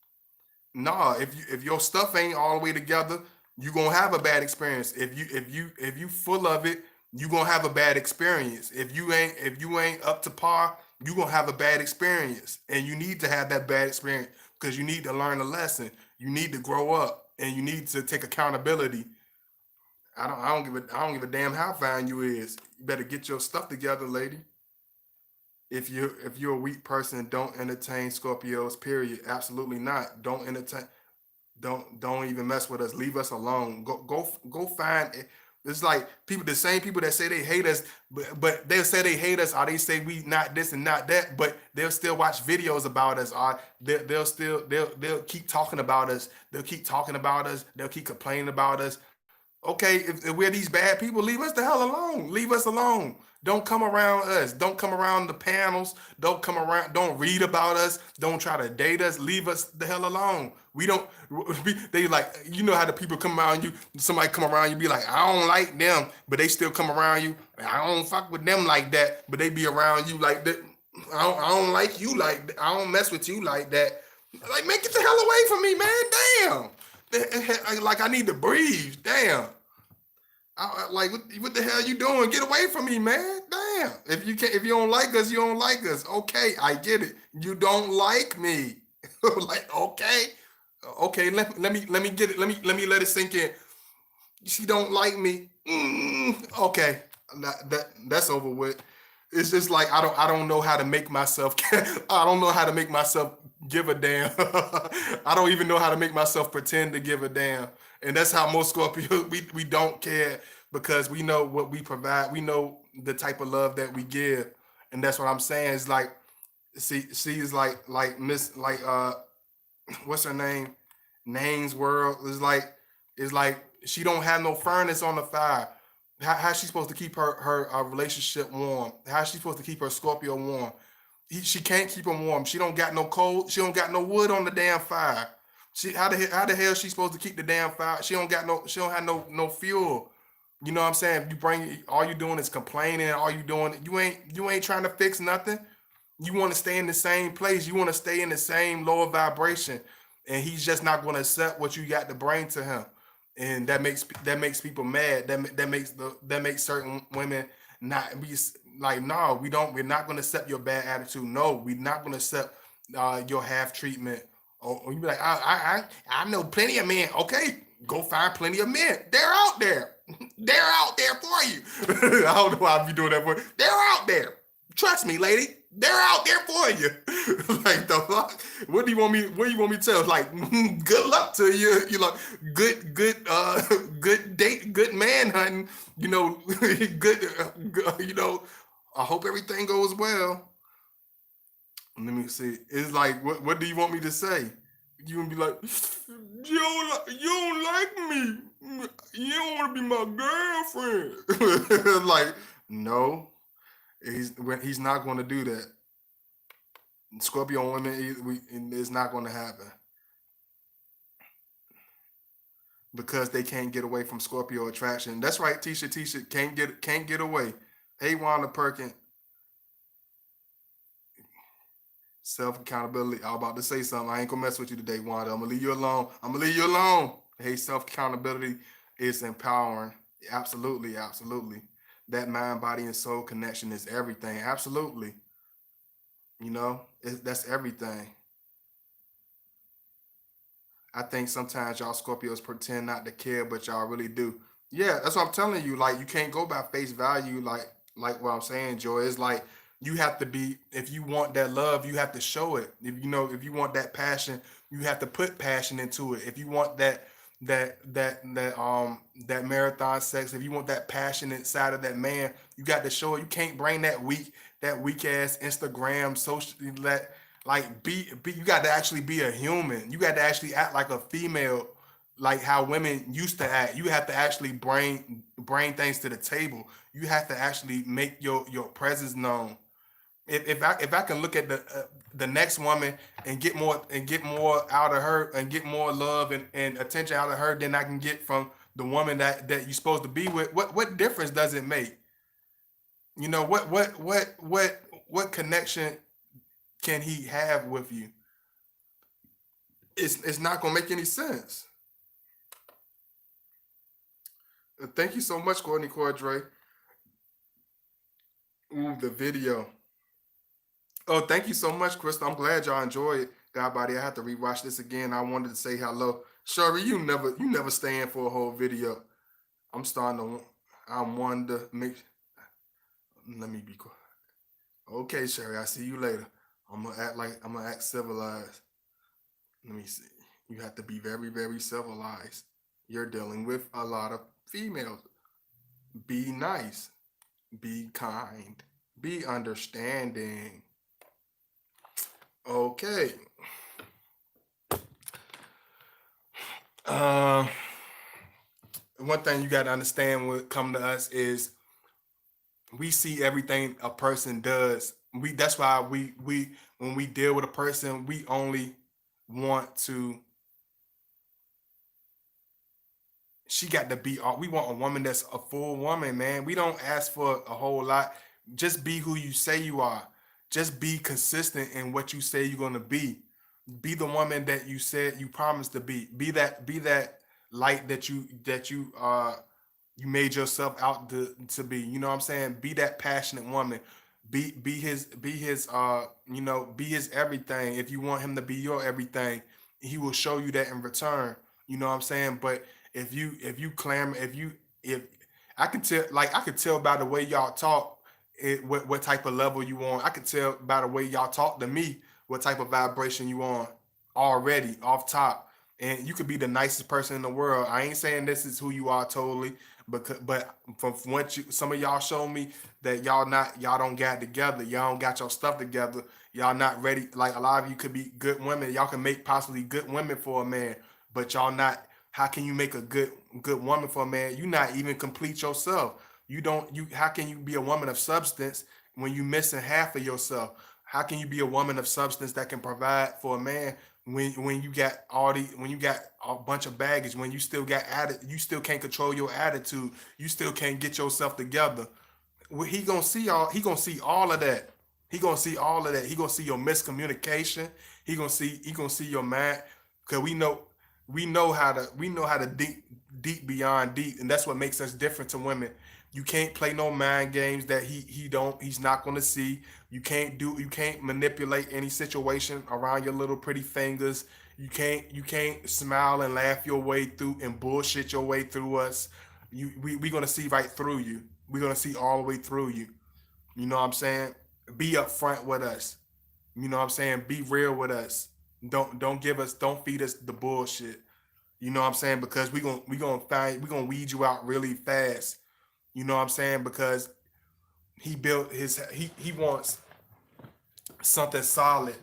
Speaker 1: Nah, if your stuff ain't all the way together, you gonna have a bad experience. If you full of it, you gonna have a bad experience. If you ain't up to par, you gonna have a bad experience. And you need to have that bad experience because you need to learn a lesson. You need to grow up and you need to take accountability. I don't give a damn how fine you is. You better get your stuff together, lady. If you're a weak person, don't entertain Scorpios. Period. Absolutely not. Don't entertain. Don't even mess with us. Leave us alone. Go find. It's like people, the same people that say they hate us, but they'll say they hate us, or they say we not this and not that, but they'll still watch videos about us, or they'll keep talking about us. They'll keep talking about us. They'll keep complaining about us. Okay, if we're these bad people, leave us the hell alone. Leave us alone. Don't come around us. Don't come around the panels. Don't come around. Don't read about us. Don't try to date us. Leave us the hell alone. We don't. They like, how the people come around you. Somebody come around you, be like, I don't like them, but they still come around you. I don't fuck with them like that, but they be around you like that. I don't like you like that. I don't mess with you like that. Like, man, get the hell away from me, man. Damn. Like, I need to breathe. Damn. Like, what the hell you doing? Get away from me, man. Damn. If you don't like us, you don't like us. Okay, I get it. You don't like me. Like, okay. Okay, let me get it. Let me let it sink in. She don't like me. Okay. That's over with. It's just like I don't know how to make myself I don't know how to make myself give a damn. I don't even know how to make myself pretend to give a damn. And that's how most Scorpios we don't care because we know what we provide. We know the type of love that we give. And that's what I'm saying. It's like she is like Miss like what's her name? Name's world is like she don't have no furnace on the fire. How's she supposed to keep her relationship warm? How's she supposed to keep her Scorpio warm? She can't keep him warm. She don't got no cold. She don't got no wood on the damn fire. How the hell she supposed to keep the damn fire? She don't have no fuel. You know what I'm saying? You bring all you doing is complaining. All you ain't trying to fix nothing. You want to stay in the same place. You want to stay in the same lower vibration, and he's just not going to accept what you got to bring to him, and that makes people mad. That makes certain women not be like, no, we're not going to accept your bad attitude. No, we're not going to accept your half treatment. Or you be like, I know plenty of men. Okay, go find plenty of men. They're out there. They're out there for you. I don't know why I be doing that for you. They're out there. Trust me, lady. They're out there for you. Like the fuck? What do you want me? What do you want me to tell? Like, good luck to you. You know, good date, good man hunting. You know, good. You know, I hope everything goes well. Let me see. It's like, what do you want me to say? You gonna be like, you don't like me. You don't want to be my girlfriend. Like, no, he's not going to do that. Scorpio women, it's not going to happen because they can't get away from Scorpio attraction. That's right, Tisha. Tisha can't get away. Hey, Wanda Perkins, self accountability. I was about to say something. I ain't gonna mess with you today, Wanda. I'm gonna leave you alone. I'm gonna leave you alone. Hey, self accountability is empowering. Absolutely, absolutely. That mind, body, and soul connection is everything. Absolutely. That's everything. I think sometimes y'all Scorpios pretend not to care, but y'all really do. Yeah, that's what I'm telling you. Like you can't go by face value. Like what I'm saying, Joy. It's like you have to be. If you want that love, you have to show it. If you want that passion, you have to put passion into it. If you want that marathon sex, if you want that passion inside of that man, you got to show it. You can't bring that weak ass Instagram social that like be you got to actually be a human. You got to actually act like a female, like how women used to act. You have to actually bring things to the table. You have to actually make your presence known. If I can look at the next woman and get more out of her and get more love and attention out of her than I can get from the woman that you're supposed to be with, what difference does it make? What connection can he have with you? It's not gonna make any sense. Thank you so much, Courtney Cordray. Ooh, the video. Oh, thank you so much, Crystal. I'm glad y'all enjoyed it. God body, I have to rewatch this again. I wanted to say hello. Sherry, you never stay in for a whole video. I'm starting to I'm wanting to make let me be quiet. Okay, Sherry, I see you later. I'm gonna act civilized. Let me see. You have to be very, very civilized. You're dealing with a lot of females. Be nice. Be kind. Be understanding. Okay. Uh, One thing you got to understand when it come to us is we see everything a person does. That's why we when we deal with a person, we only want to. She got to be. We want a woman that's a full woman, man. We don't ask for a whole lot. Just be who you say you are. Just be consistent in what you say you're gonna be. Be the woman that you said you promised to be. Be that light that you made yourself out to be. You know what I'm saying? Be that passionate woman. Be his everything. If you want him to be your everything, he will show you that in return. You know what I'm saying? But if you clamor, if I could tell by the way y'all talk, what type of level you on. I could tell by the way y'all talk to me what type of vibration you on already off top. And you could be the nicest person in the world. I ain't saying this is who you are totally, but from what you some of y'all show me that y'all don't got together. Y'all don't got your stuff together. Y'all not ready. Like a lot of you could be good women. Y'all can make possibly good women for a man, but y'all not. How can you make a good woman for a man? You not even complete yourself. You don't you how can you be a woman of substance when you missing half of yourself? How can you be a woman of substance that can provide for a man when you got when you got a bunch of baggage, when you still got you still can't control your attitude, you still can't get yourself together. Well, he gonna see all of that. He gonna see all of that. He gonna see your miscommunication. He gonna see your mind. Cause we know how to deep beyond deep, and that's what makes us different to women. You can't play no mind games that he's not gonna see. You can't manipulate any situation around your little pretty fingers. You can't smile and laugh your way through and bullshit your way through us. We gonna see right through you. We're gonna see all the way through you. You know what I'm saying? Be upfront with us. You know what I'm saying? Be real with us. Don't feed us the bullshit. You know what I'm saying? Because we gonna weed you out really fast. You know what I'm saying? Because he wants something solid.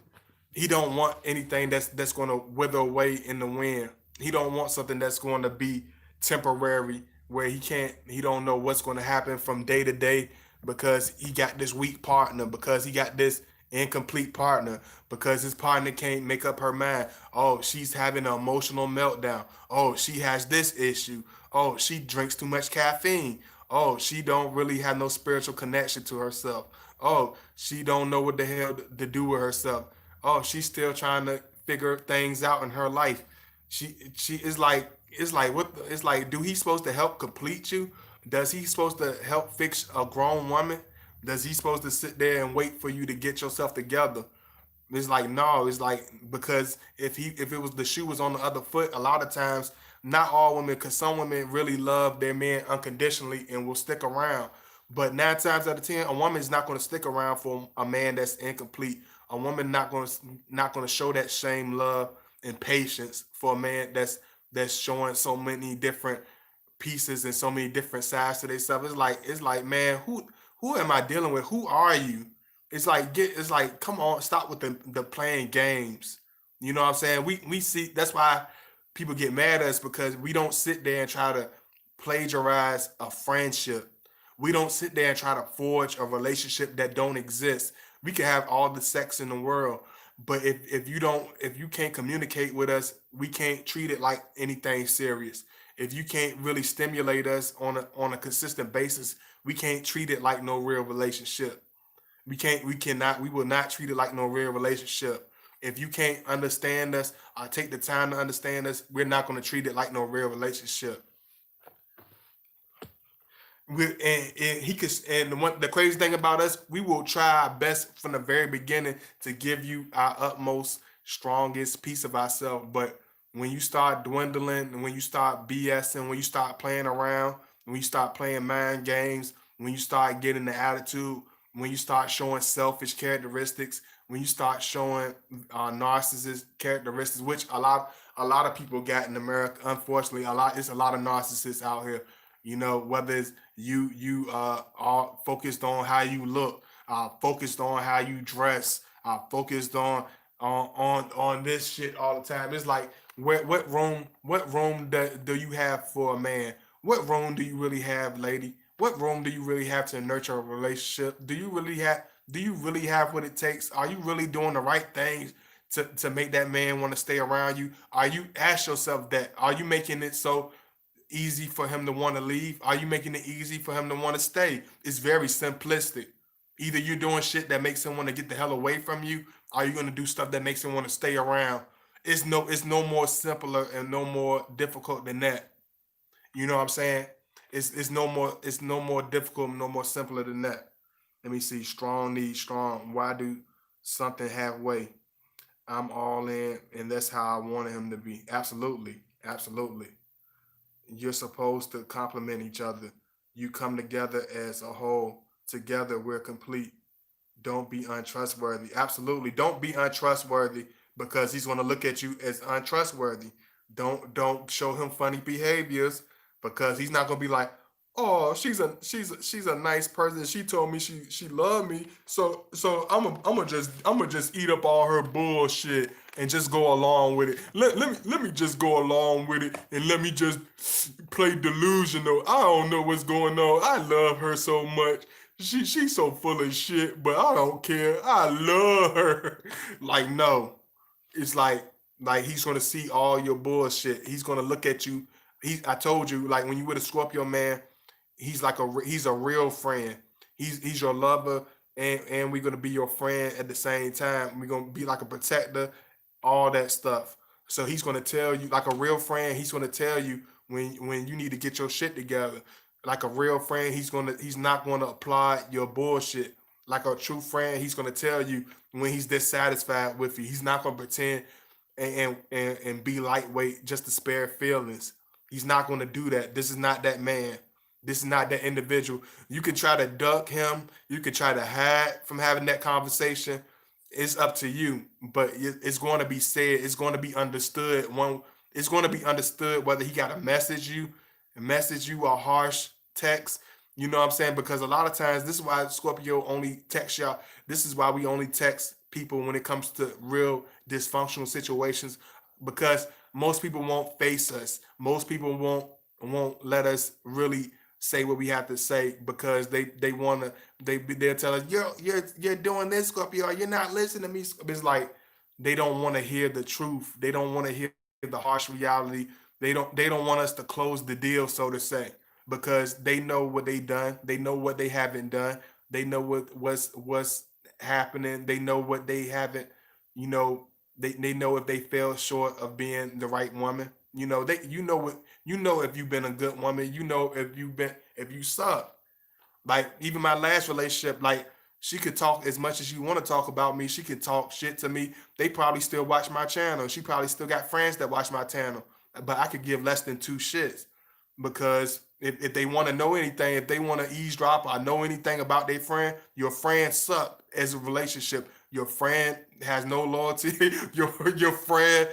Speaker 1: He don't want anything that's going to wither away in the wind. He don't want something that's going to be temporary where he don't know what's going to happen from day to day because he got this weak partner, because he got this incomplete partner, because his partner can't make up her mind. Oh, she's having an emotional meltdown. Oh, she has this issue. Oh, she drinks too much caffeine. Oh, she don't really have no spiritual connection to herself. Oh, she don't know what the hell to do with herself. Oh, she's still trying to figure things out in her life. She is like it's like do he supposed to help complete you? Does he supposed to help fix a grown woman? Does he supposed to sit there and wait for you to get yourself together? It's like no, it's like because if it was the shoe was on the other foot, a lot of times not all women, because some women really love their men unconditionally and will stick around. But 9 times out of 10, a woman is not going to stick around for a man that's incomplete. A woman not going to show that same love and patience for a man that's showing so many different pieces and so many different sides to themselves. It's like, man, who am I dealing with? Who are you? It's like, come on, stop with the playing games. You know what I'm saying? We see that's why people get mad at us because we don't sit there and try to plagiarize a friendship. We don't sit there and try to forge a relationship that don't exist. We can have all the sex in the world, but if you can't communicate with us, we can't treat it like anything serious. If you can't really stimulate us on a consistent basis, we can't treat it like no real relationship. We will not treat it like no real relationship. If you can't understand us or take the time to understand us, we're not going to treat it like no real relationship. And he could, and the crazy thing about us, we will try our best from the very beginning to give you our utmost, strongest piece of ourselves. But when you start dwindling, and when you start BSing, when you start playing around, when you start playing mind games, when you start getting the attitude, when you start showing selfish characteristics, when you start showing narcissist characteristics, which a lot of people got in America. Unfortunately, it's a lot of narcissists out here. You know, whether it's you are focused on how you look, focused on how you dress, focused on this shit all the time. It's like what room do you have for a man? What room do you really have, lady? What room do you really have to nurture a relationship? Do you really have what it takes? Are you really doing the right things to make that man want to stay around you? Are you ask yourself that? Are you making it so easy for him to want to leave? Are you making it easy for him to want to stay? It's very simplistic. Either you're doing shit that makes him want to get the hell away from you, or you're gonna do stuff that makes him want to stay around. It's no more simpler and no more difficult than that. You know what I'm saying? It's no more difficult, no more simpler than that. Let me see. Strong needs strong. Why do something halfway? I'm all in, and that's how I wanted him to be. Absolutely, absolutely. You're supposed to complement each other. You come together as a whole together we're complete. Don't be untrustworthy. Absolutely. Don't be untrustworthy because he's going to look at you as untrustworthy. Don't show him funny behaviors because he's not going to be like, "Oh, she's a nice person. She told me she loved me. So I'm gonna just eat up all her bullshit and just go along with it. Let me just go along with it and let me just play delusional. I don't know what's going on. I love her so much. She's so full of shit, but I don't care. I love her." Like no, it's like he's gonna see all your bullshit. He's gonna look at you. I told you, like when you with a Scorpio man, he's a real friend. He's your lover, and we're gonna be your friend at the same time. We're gonna be like a protector, all that stuff. So he's gonna tell you like a real friend. He's gonna tell you when you need to get your shit together. Like a real friend, he's not gonna apply your bullshit. Like a true friend, he's gonna tell you when he's dissatisfied with you. He's not gonna pretend and be lightweight just to spare feelings. He's not gonna do that. This is not that man. This is not that individual. You can try to duck him. You can try to hide from having that conversation. It's up to you, but it's going to be said. It's going to be understood. It's going to be understood whether he got to message you a harsh text. You know what I'm saying? Because a lot of times, this is why Scorpio only text y'all. This is why we only text people when it comes to real dysfunctional situations, because most people won't face us. Most people won't let us really say what we have to say because they wanna they'll tell us you're doing this, Scorpio, you're not listening to me. It's like they don't want to hear the truth. They don't want to hear the harsh reality. They don't want us to close the deal, so to say, because they know what they done. They know what they haven't done. They know what's happening. They know what they haven't. You know they know if they fell short of being the right woman. You know if you've been a good woman. You know if you suck. Like even my last relationship, like she could talk as much as you want to talk about me. She could talk shit to me. They probably still watch my channel. She probably still got friends that watch my channel. But I could give less than two shits because if they want to know anything, if they want to eavesdrop or know anything about their friend, your friend sucked as a relationship. Your friend has no loyalty. Your friend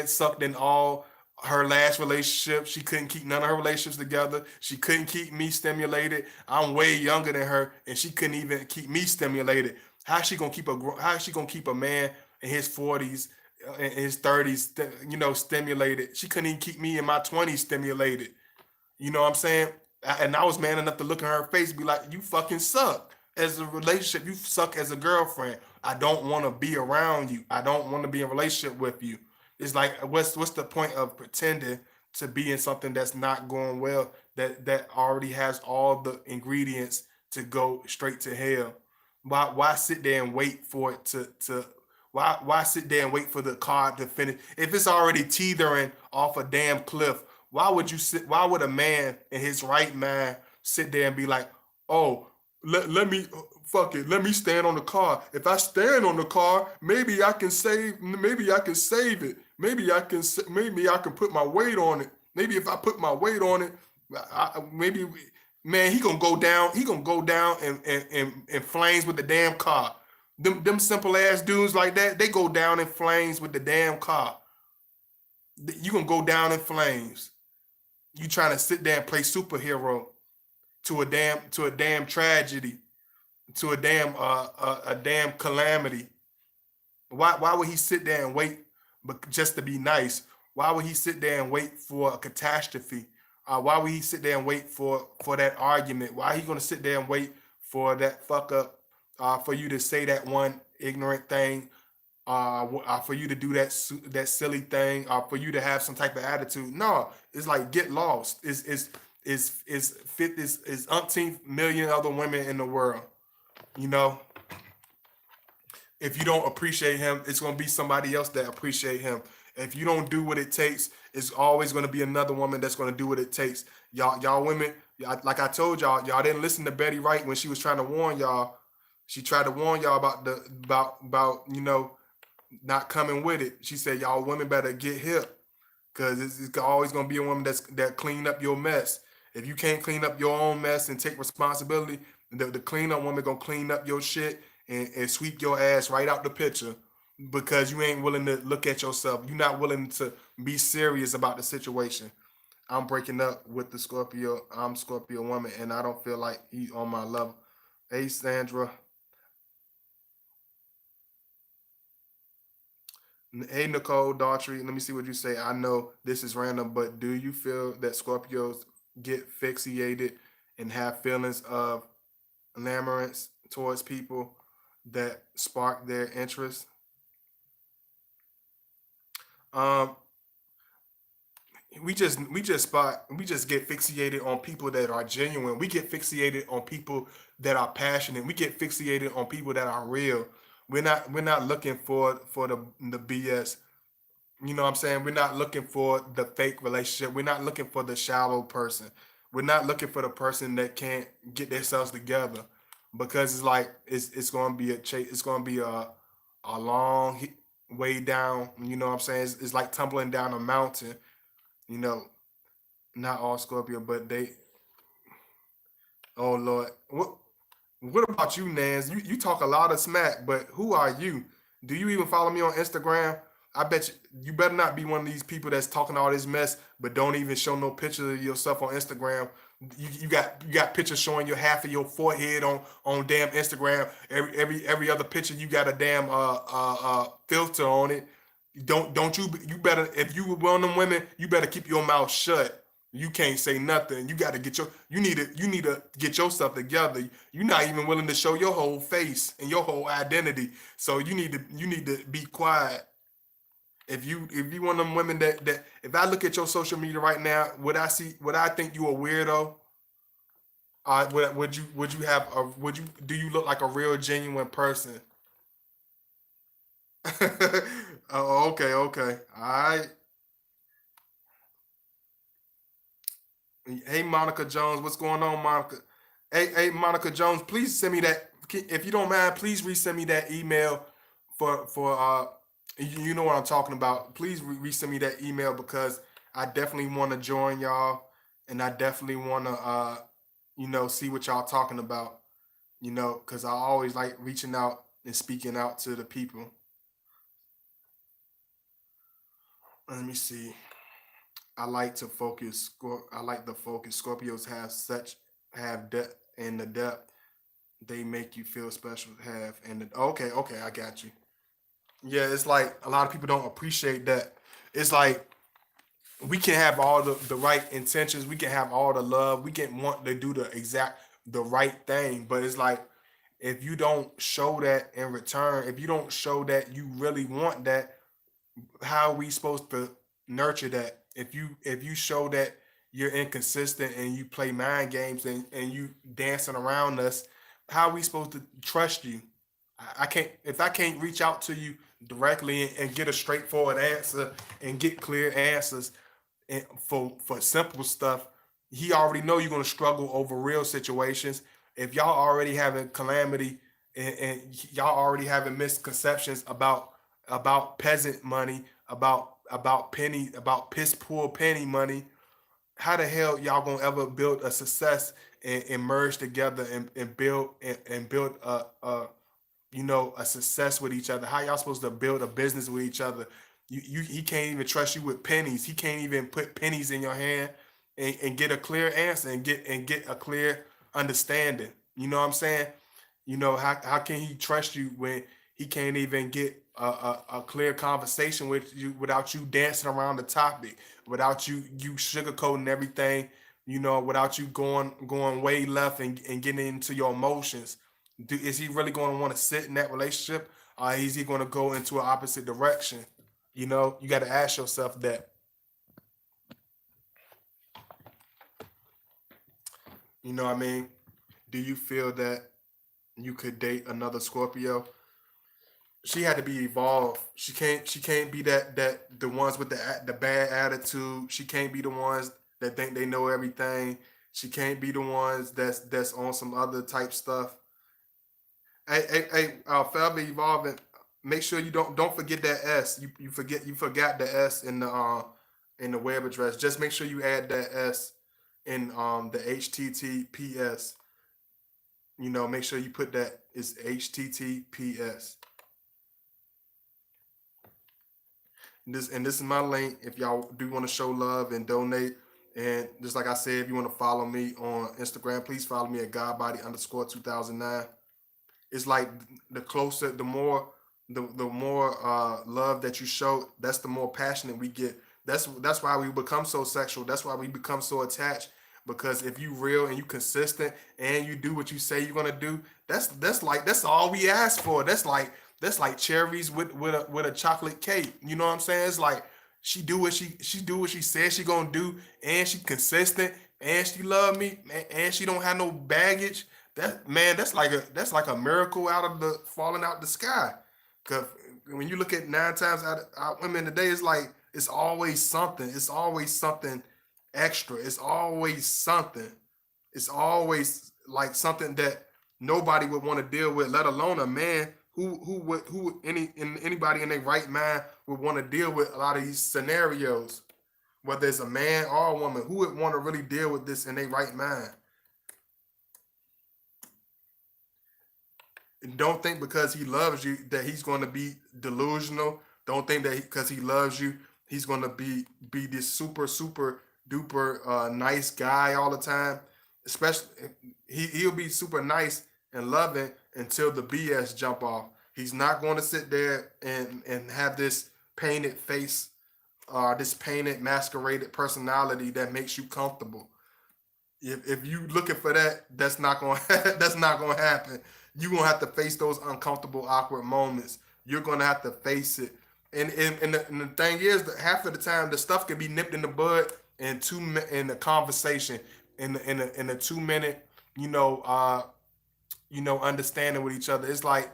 Speaker 1: sucked in all her last relationship. She couldn't keep none of her relationships together. She couldn't keep me stimulated. I'm way younger than her, and she couldn't even keep me stimulated. How is she gonna keep a man in his 40s, in his 30s, stimulated? She couldn't even keep me in my 20s stimulated. You know what I'm saying? And I was man enough to look in her face and be like, "You fucking suck as a relationship. You suck as a girlfriend. I don't want to be around you. I don't want to be in a relationship with you." It's like, what's the point of pretending to be in something that's not going well, that already has all the ingredients to go straight to hell? Why sit there and wait for it to why sit there and wait for the car to finish if it's already teetering off a damn cliff? Why would a man in his right mind sit there and be like, "Oh, let me fuck it, let me stand on the car. If I stand on the car, maybe I can save it. Maybe I can put my weight on it. Maybe if I put my weight on it, maybe." Man, he gonna go down in flames with the damn car. Them simple ass dudes like that, they go down in flames with the damn car. You gonna go down in flames. You trying to sit there and play superhero to a damn tragedy, to a damn calamity. Why would he sit there and wait, but just to be nice? Why would he sit there and wait for a catastrophe? Why would he sit there and wait for that argument? Why he gonna sit there and wait for that fuck up? For you to say that one ignorant thing, for you to do that silly thing, for you to have some type of attitude. No, it's like get lost. Is umpteen million other women in the world. You know, if you don't appreciate him, it's gonna be somebody else that appreciate him. If you don't do what it takes, it's always gonna be another woman that's gonna do what it takes. Y'all women, like I told y'all didn't listen to Betty Wright when she was trying to warn y'all. She tried to warn y'all about not coming with it. She said y'all women better get hip because it's always gonna be a woman that clean up your mess. If you can't clean up your own mess and take responsibility, the cleanup woman gonna clean up your shit and sweep your ass right out the picture because you ain't willing to look at yourself. You're not willing to be serious about the situation. I'm breaking up with the Scorpio. I'm Scorpio woman, and I don't feel like he on my level. Hey Sandra. Hey Nicole Daughtry. Let me see what you say. I know this is random, but do you feel that Scorpios get fixated and have feelings of enamorance towards people that spark their interest? Um, we just get fixated on people that are genuine. We get fixated on people that are passionate. We get fixated on people that are real. We're not looking for the BS. You know what I'm saying? We're not looking for the fake relationship. We're not looking for the shallow person. We're not looking for the person that can't get themselves together, because it's like it's going to be a chase. It's going to be a long way down. You know what I'm saying? It's like tumbling down a mountain. You know, not all Scorpio, but they. Oh Lord, what about you, Nans? You talk a lot of smack, but who are you? Do you even follow me on Instagram? I bet you better not be one of these people that's talking all this mess, but don't even show no pictures of yourself on Instagram. You got pictures showing your half of your forehead on damn Instagram. Every other picture you got a damn filter on it. Don't you better, if you were one of them women, you better keep your mouth shut. You can't say nothing. You got to get your you need to get yourself together. You're not even willing to show your whole face and your whole identity. So you need to be quiet. If you one of them women that if I look at your social media right now, would I think you a weirdo? Would you do you look like a real genuine person? Oh, okay, okay. All right. Hey, Monica Jones, what's going on, Monica? Hey, Monica Jones, please send me that. If you don't mind, please resend me that email for. You know what I'm talking about. Please resend me that email because I definitely want to join y'all, and I definitely want to see what y'all talking about. Because I always like reaching out and speaking out to the people. Let me see. I like to focus. I like the focus. Scorpios have depth, and the depth they make you feel special to have. And okay, okay, I got you. Yeah, it's like a lot of people don't appreciate that. It's like we can have all the right intentions, we can have all the love, we can want to do the right thing, but it's like if you don't show that in return, if you don't show that you really want that, how are we supposed to nurture that? If you show that you're inconsistent and you play mind games and you dancing around us, how are we supposed to trust you? I can't, if I can't reach out to you directly and get a straightforward answer and get clear answers and for simple stuff. He already know you're gonna struggle over real situations. If y'all already having calamity and y'all already having misconceptions about peasant money, about penny, about piss poor penny money, how the hell y'all gonna ever build a success and merge together and build a success with each other? How y'all supposed to build a business with each other? He can't even trust you with pennies. He can't even put pennies in your hand and get a clear answer and get a clear understanding. You know what I'm saying? How can he trust you when he can't even get a clear conversation with you without you dancing around the topic, without you sugarcoating everything, without you going way left and getting into your emotions? Is he really going to want to sit in that relationship, or is he going to go into an opposite direction? You got to ask yourself that. You know what I mean? Do you feel that you could date another Scorpio? She had to be evolved. She can't be that the ones with the bad attitude. She can't be the ones that think they know everything. She can't be the ones that's on some other type stuff. Forever evolving. Make sure you don't forget that S. You forgot the S in the web address. Just make sure you add that S. in the HTTPS. Make sure you put that is HTTPS. This is my link if y'all do want to show love and donate. And just like I said, if you want to follow me on Instagram, please follow me at godbody_2009. It's like the closer, the more love that you show, that's the more passionate we get. That's why we become so sexual. That's why we become so attached. Because if you real and you consistent and you do what you say you're gonna do, that's all we ask for. That's like cherries with a chocolate cake. You know what I'm saying? It's like she do what she says she gonna do, and she consistent, and she love me, and she don't have no baggage. That man, that's like a miracle out of the falling out the sky. Cause when you look at 9 times out of women today, it's like it's always something. It's always something extra. It's always something. It's always like something that nobody would want to deal with, let alone a man anybody in their right mind would want to deal with a lot of these scenarios. Whether it's a man or a woman, who would want to really deal with this in their right mind? Don't think because he loves you that he's going to be delusional. Don't think that because he loves you, he's going to be this super duper nice guy all the time. Especially he'll be super nice and loving until the BS jump off. He's not going to sit there and have this painted face, this painted masqueraded personality that makes you comfortable. If you looking for that, that's not gonna that's not gonna happen. You're gonna have to face those uncomfortable, awkward moments. You're gonna have to face it. And the thing is that half of the time the stuff can be nipped in the bud in the conversation in a 2 minute, you know, uh, understanding with each other. It's like,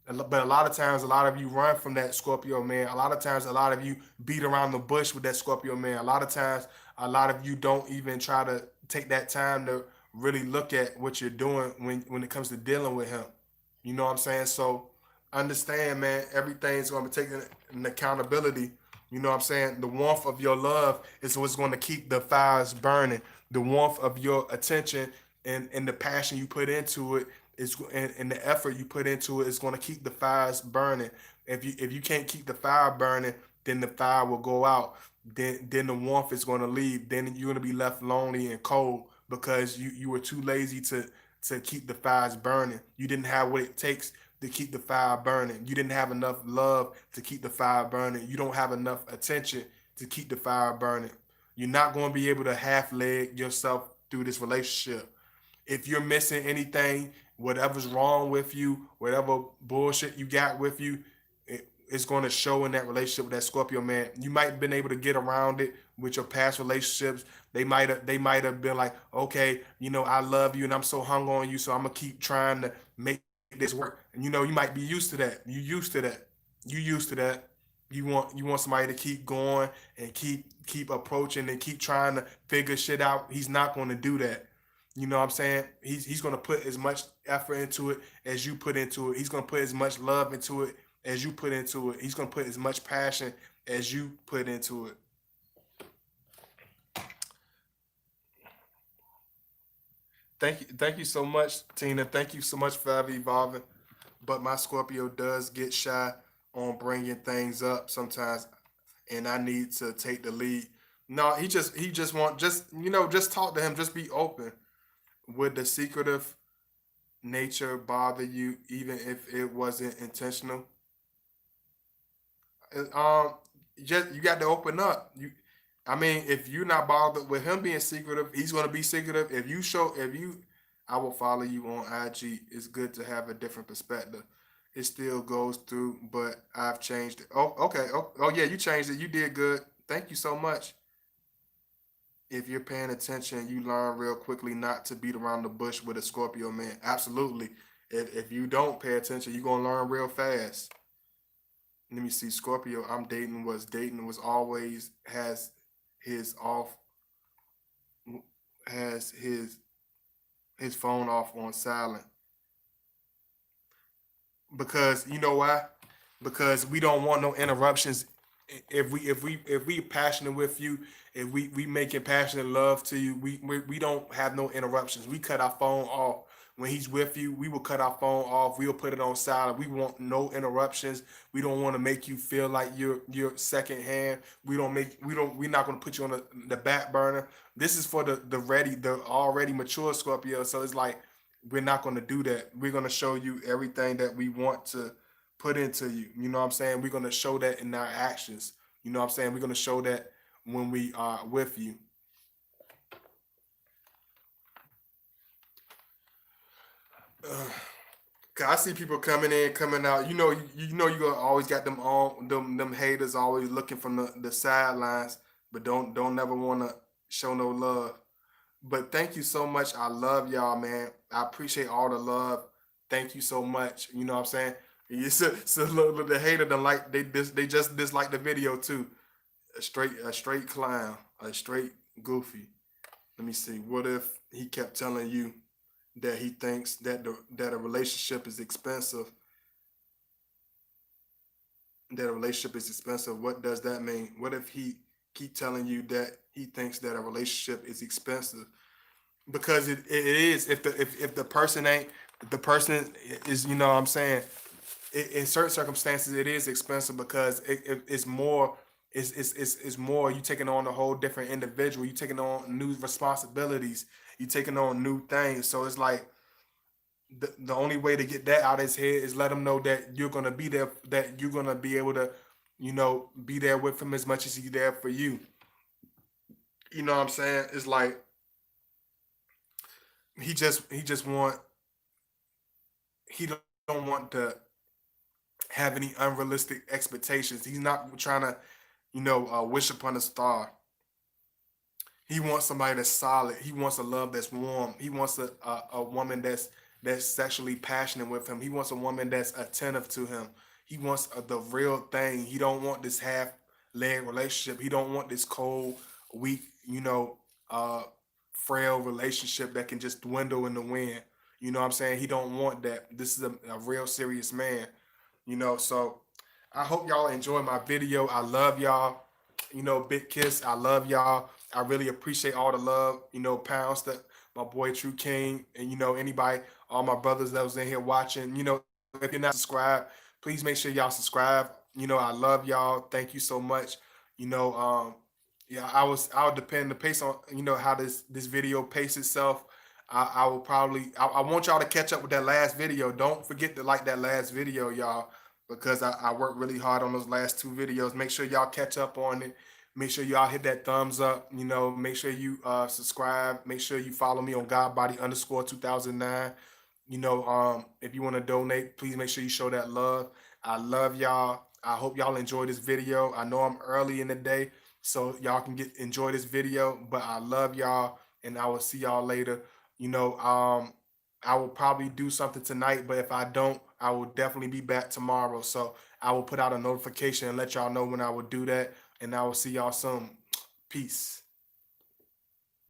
Speaker 1: but a lot of times, a lot of you run from that Scorpio man. A lot of times, a lot of you beat around the bush with that Scorpio man. A lot of times, a lot of you don't even try to take that time to really look at what you're doing when it comes to dealing with him. You know what I'm saying? So understand, man, everything's going to be taken in accountability. You know what I'm saying? The warmth of your love is what's going to keep the fires burning. The warmth of your attention and the passion you put into it is and the effort you put into it is going to keep the fires burning. If you can't keep the fire burning, then the fire will go out. Then the warmth is going to leave. Then you're going to be left lonely and cold because you were too lazy to keep the fires burning. You didn't have what it takes to keep the fire burning. You didn't have enough love to keep the fire burning. You don't have enough attention to keep the fire burning. You're not going to be able to half leg yourself through this relationship. If you're missing anything, whatever's wrong with you, whatever bullshit you got with you, it's going to show in that relationship with that Scorpio man. You might have been able to get around it with your past relationships. They might have been like, okay, I love you and I'm so hung on you, so I'm gonna keep trying to make this work. And you might be used to that. You used to that. You used to that. You want somebody to keep going and keep approaching and keep trying to figure shit out. He's not going to do that. You know what I'm saying? He's going to put as much effort into it as you put into it. He's going to put as much love into it as you put into it. He's going to put as much passion as you put into it. Thank you so much, Tina. Thank you so much for ever evolving. But my Scorpio does get shy on bringing things up sometimes, and I need to take the lead. No, he just want just talk to him. Just be open. Would the secretive nature bother you, even if it wasn't intentional? Um, just you got to open up. I mean, if you're not bothered with him being secretive, he's gonna be secretive. I will follow you on IG. It's good to have a different perspective. It still goes through, but I've changed it. Oh, okay. Oh yeah, you changed it. You did good. Thank you so much. If you're paying attention, you learn real quickly not to beat around the bush with a Scorpio man. Absolutely. If you don't pay attention, you're gonna learn real fast. Let me see. Scorpio I'm dating was always his off has his phone off on silent because you know why? Because we don't want no interruptions if we passionate with you, if we making passionate love to you, we don't have no interruptions. We cut our phone off when he's with you. We will cut our phone off. We'll put it on silent. We want no interruptions. We don't want to make you feel like you're second hand. We're not going to put you on the back burner. This is for the already mature Scorpio. So it's like we're not going to do that. We're going to show you everything that we want to put into you. You know what I'm saying? We're going to show that in our actions. You know what I'm saying? We're going to show that when we are with you. Cause I see people coming in, coming out. You gonna always got them on them haters always looking from the sidelines, but don't never wanna show no love. But thank you so much. I love y'all, man. I appreciate all the love. Thank you so much. You know what I'm saying? So look, the hater don't like they just dislike the video too. A straight clown, a straight goofy. Let me see. What if he kept telling you that he thinks that a relationship is expensive? That a relationship is expensive. What does that mean? What if he keep telling you that he thinks that a relationship is expensive? Because it is. If the person ain't, if the person is, you know what I'm saying, in certain circumstances it is expensive because it's more. It's more. You taking on a whole different individual. You taking on new responsibilities. You taking on new things. So it's like the only way to get that out of his head is let him know that you're gonna be there. That you're gonna be able to, be there with him as much as he's there for you. You know what I'm saying? It's like he just don't want to have any unrealistic expectations. He's not trying to, wish upon a star. He wants somebody that's solid. He wants a love that's warm. He wants a woman that's sexually passionate with him. He wants a woman that's attentive to him. He wants the real thing. He don't want this half leg relationship. He don't want this cold, weak, uh, frail relationship that can just dwindle in the wind. You know what I'm saying? He don't want that. This is a real serious man. So I hope y'all enjoy my video. I love y'all. Big kiss. I love y'all. I really appreciate all the love. Pounds that my boy True King, and anybody, all my brothers that was in here watching. If you're not subscribed, please make sure y'all subscribe. I love y'all. Thank you so much. Yeah, I'll depend the pace on how this video pace itself. I will probably I want y'all to catch up with that last video. Don't forget to like that last video, y'all, because I worked really hard on those last two videos. Make sure y'all catch up on it. Make sure y'all hit that thumbs up. Make sure you subscribe. Make sure you follow me on Godbody underscore 2009. If you want to donate, please make sure you show that love. I love y'all. I hope y'all enjoy this video. I know I'm early in the day, so y'all can enjoy this video. But I love y'all, and I will see y'all later. I will probably do something tonight, but if I don't, I will definitely be back tomorrow. So I will put out a notification and let y'all know when I will do that, and I will see y'all soon. Peace.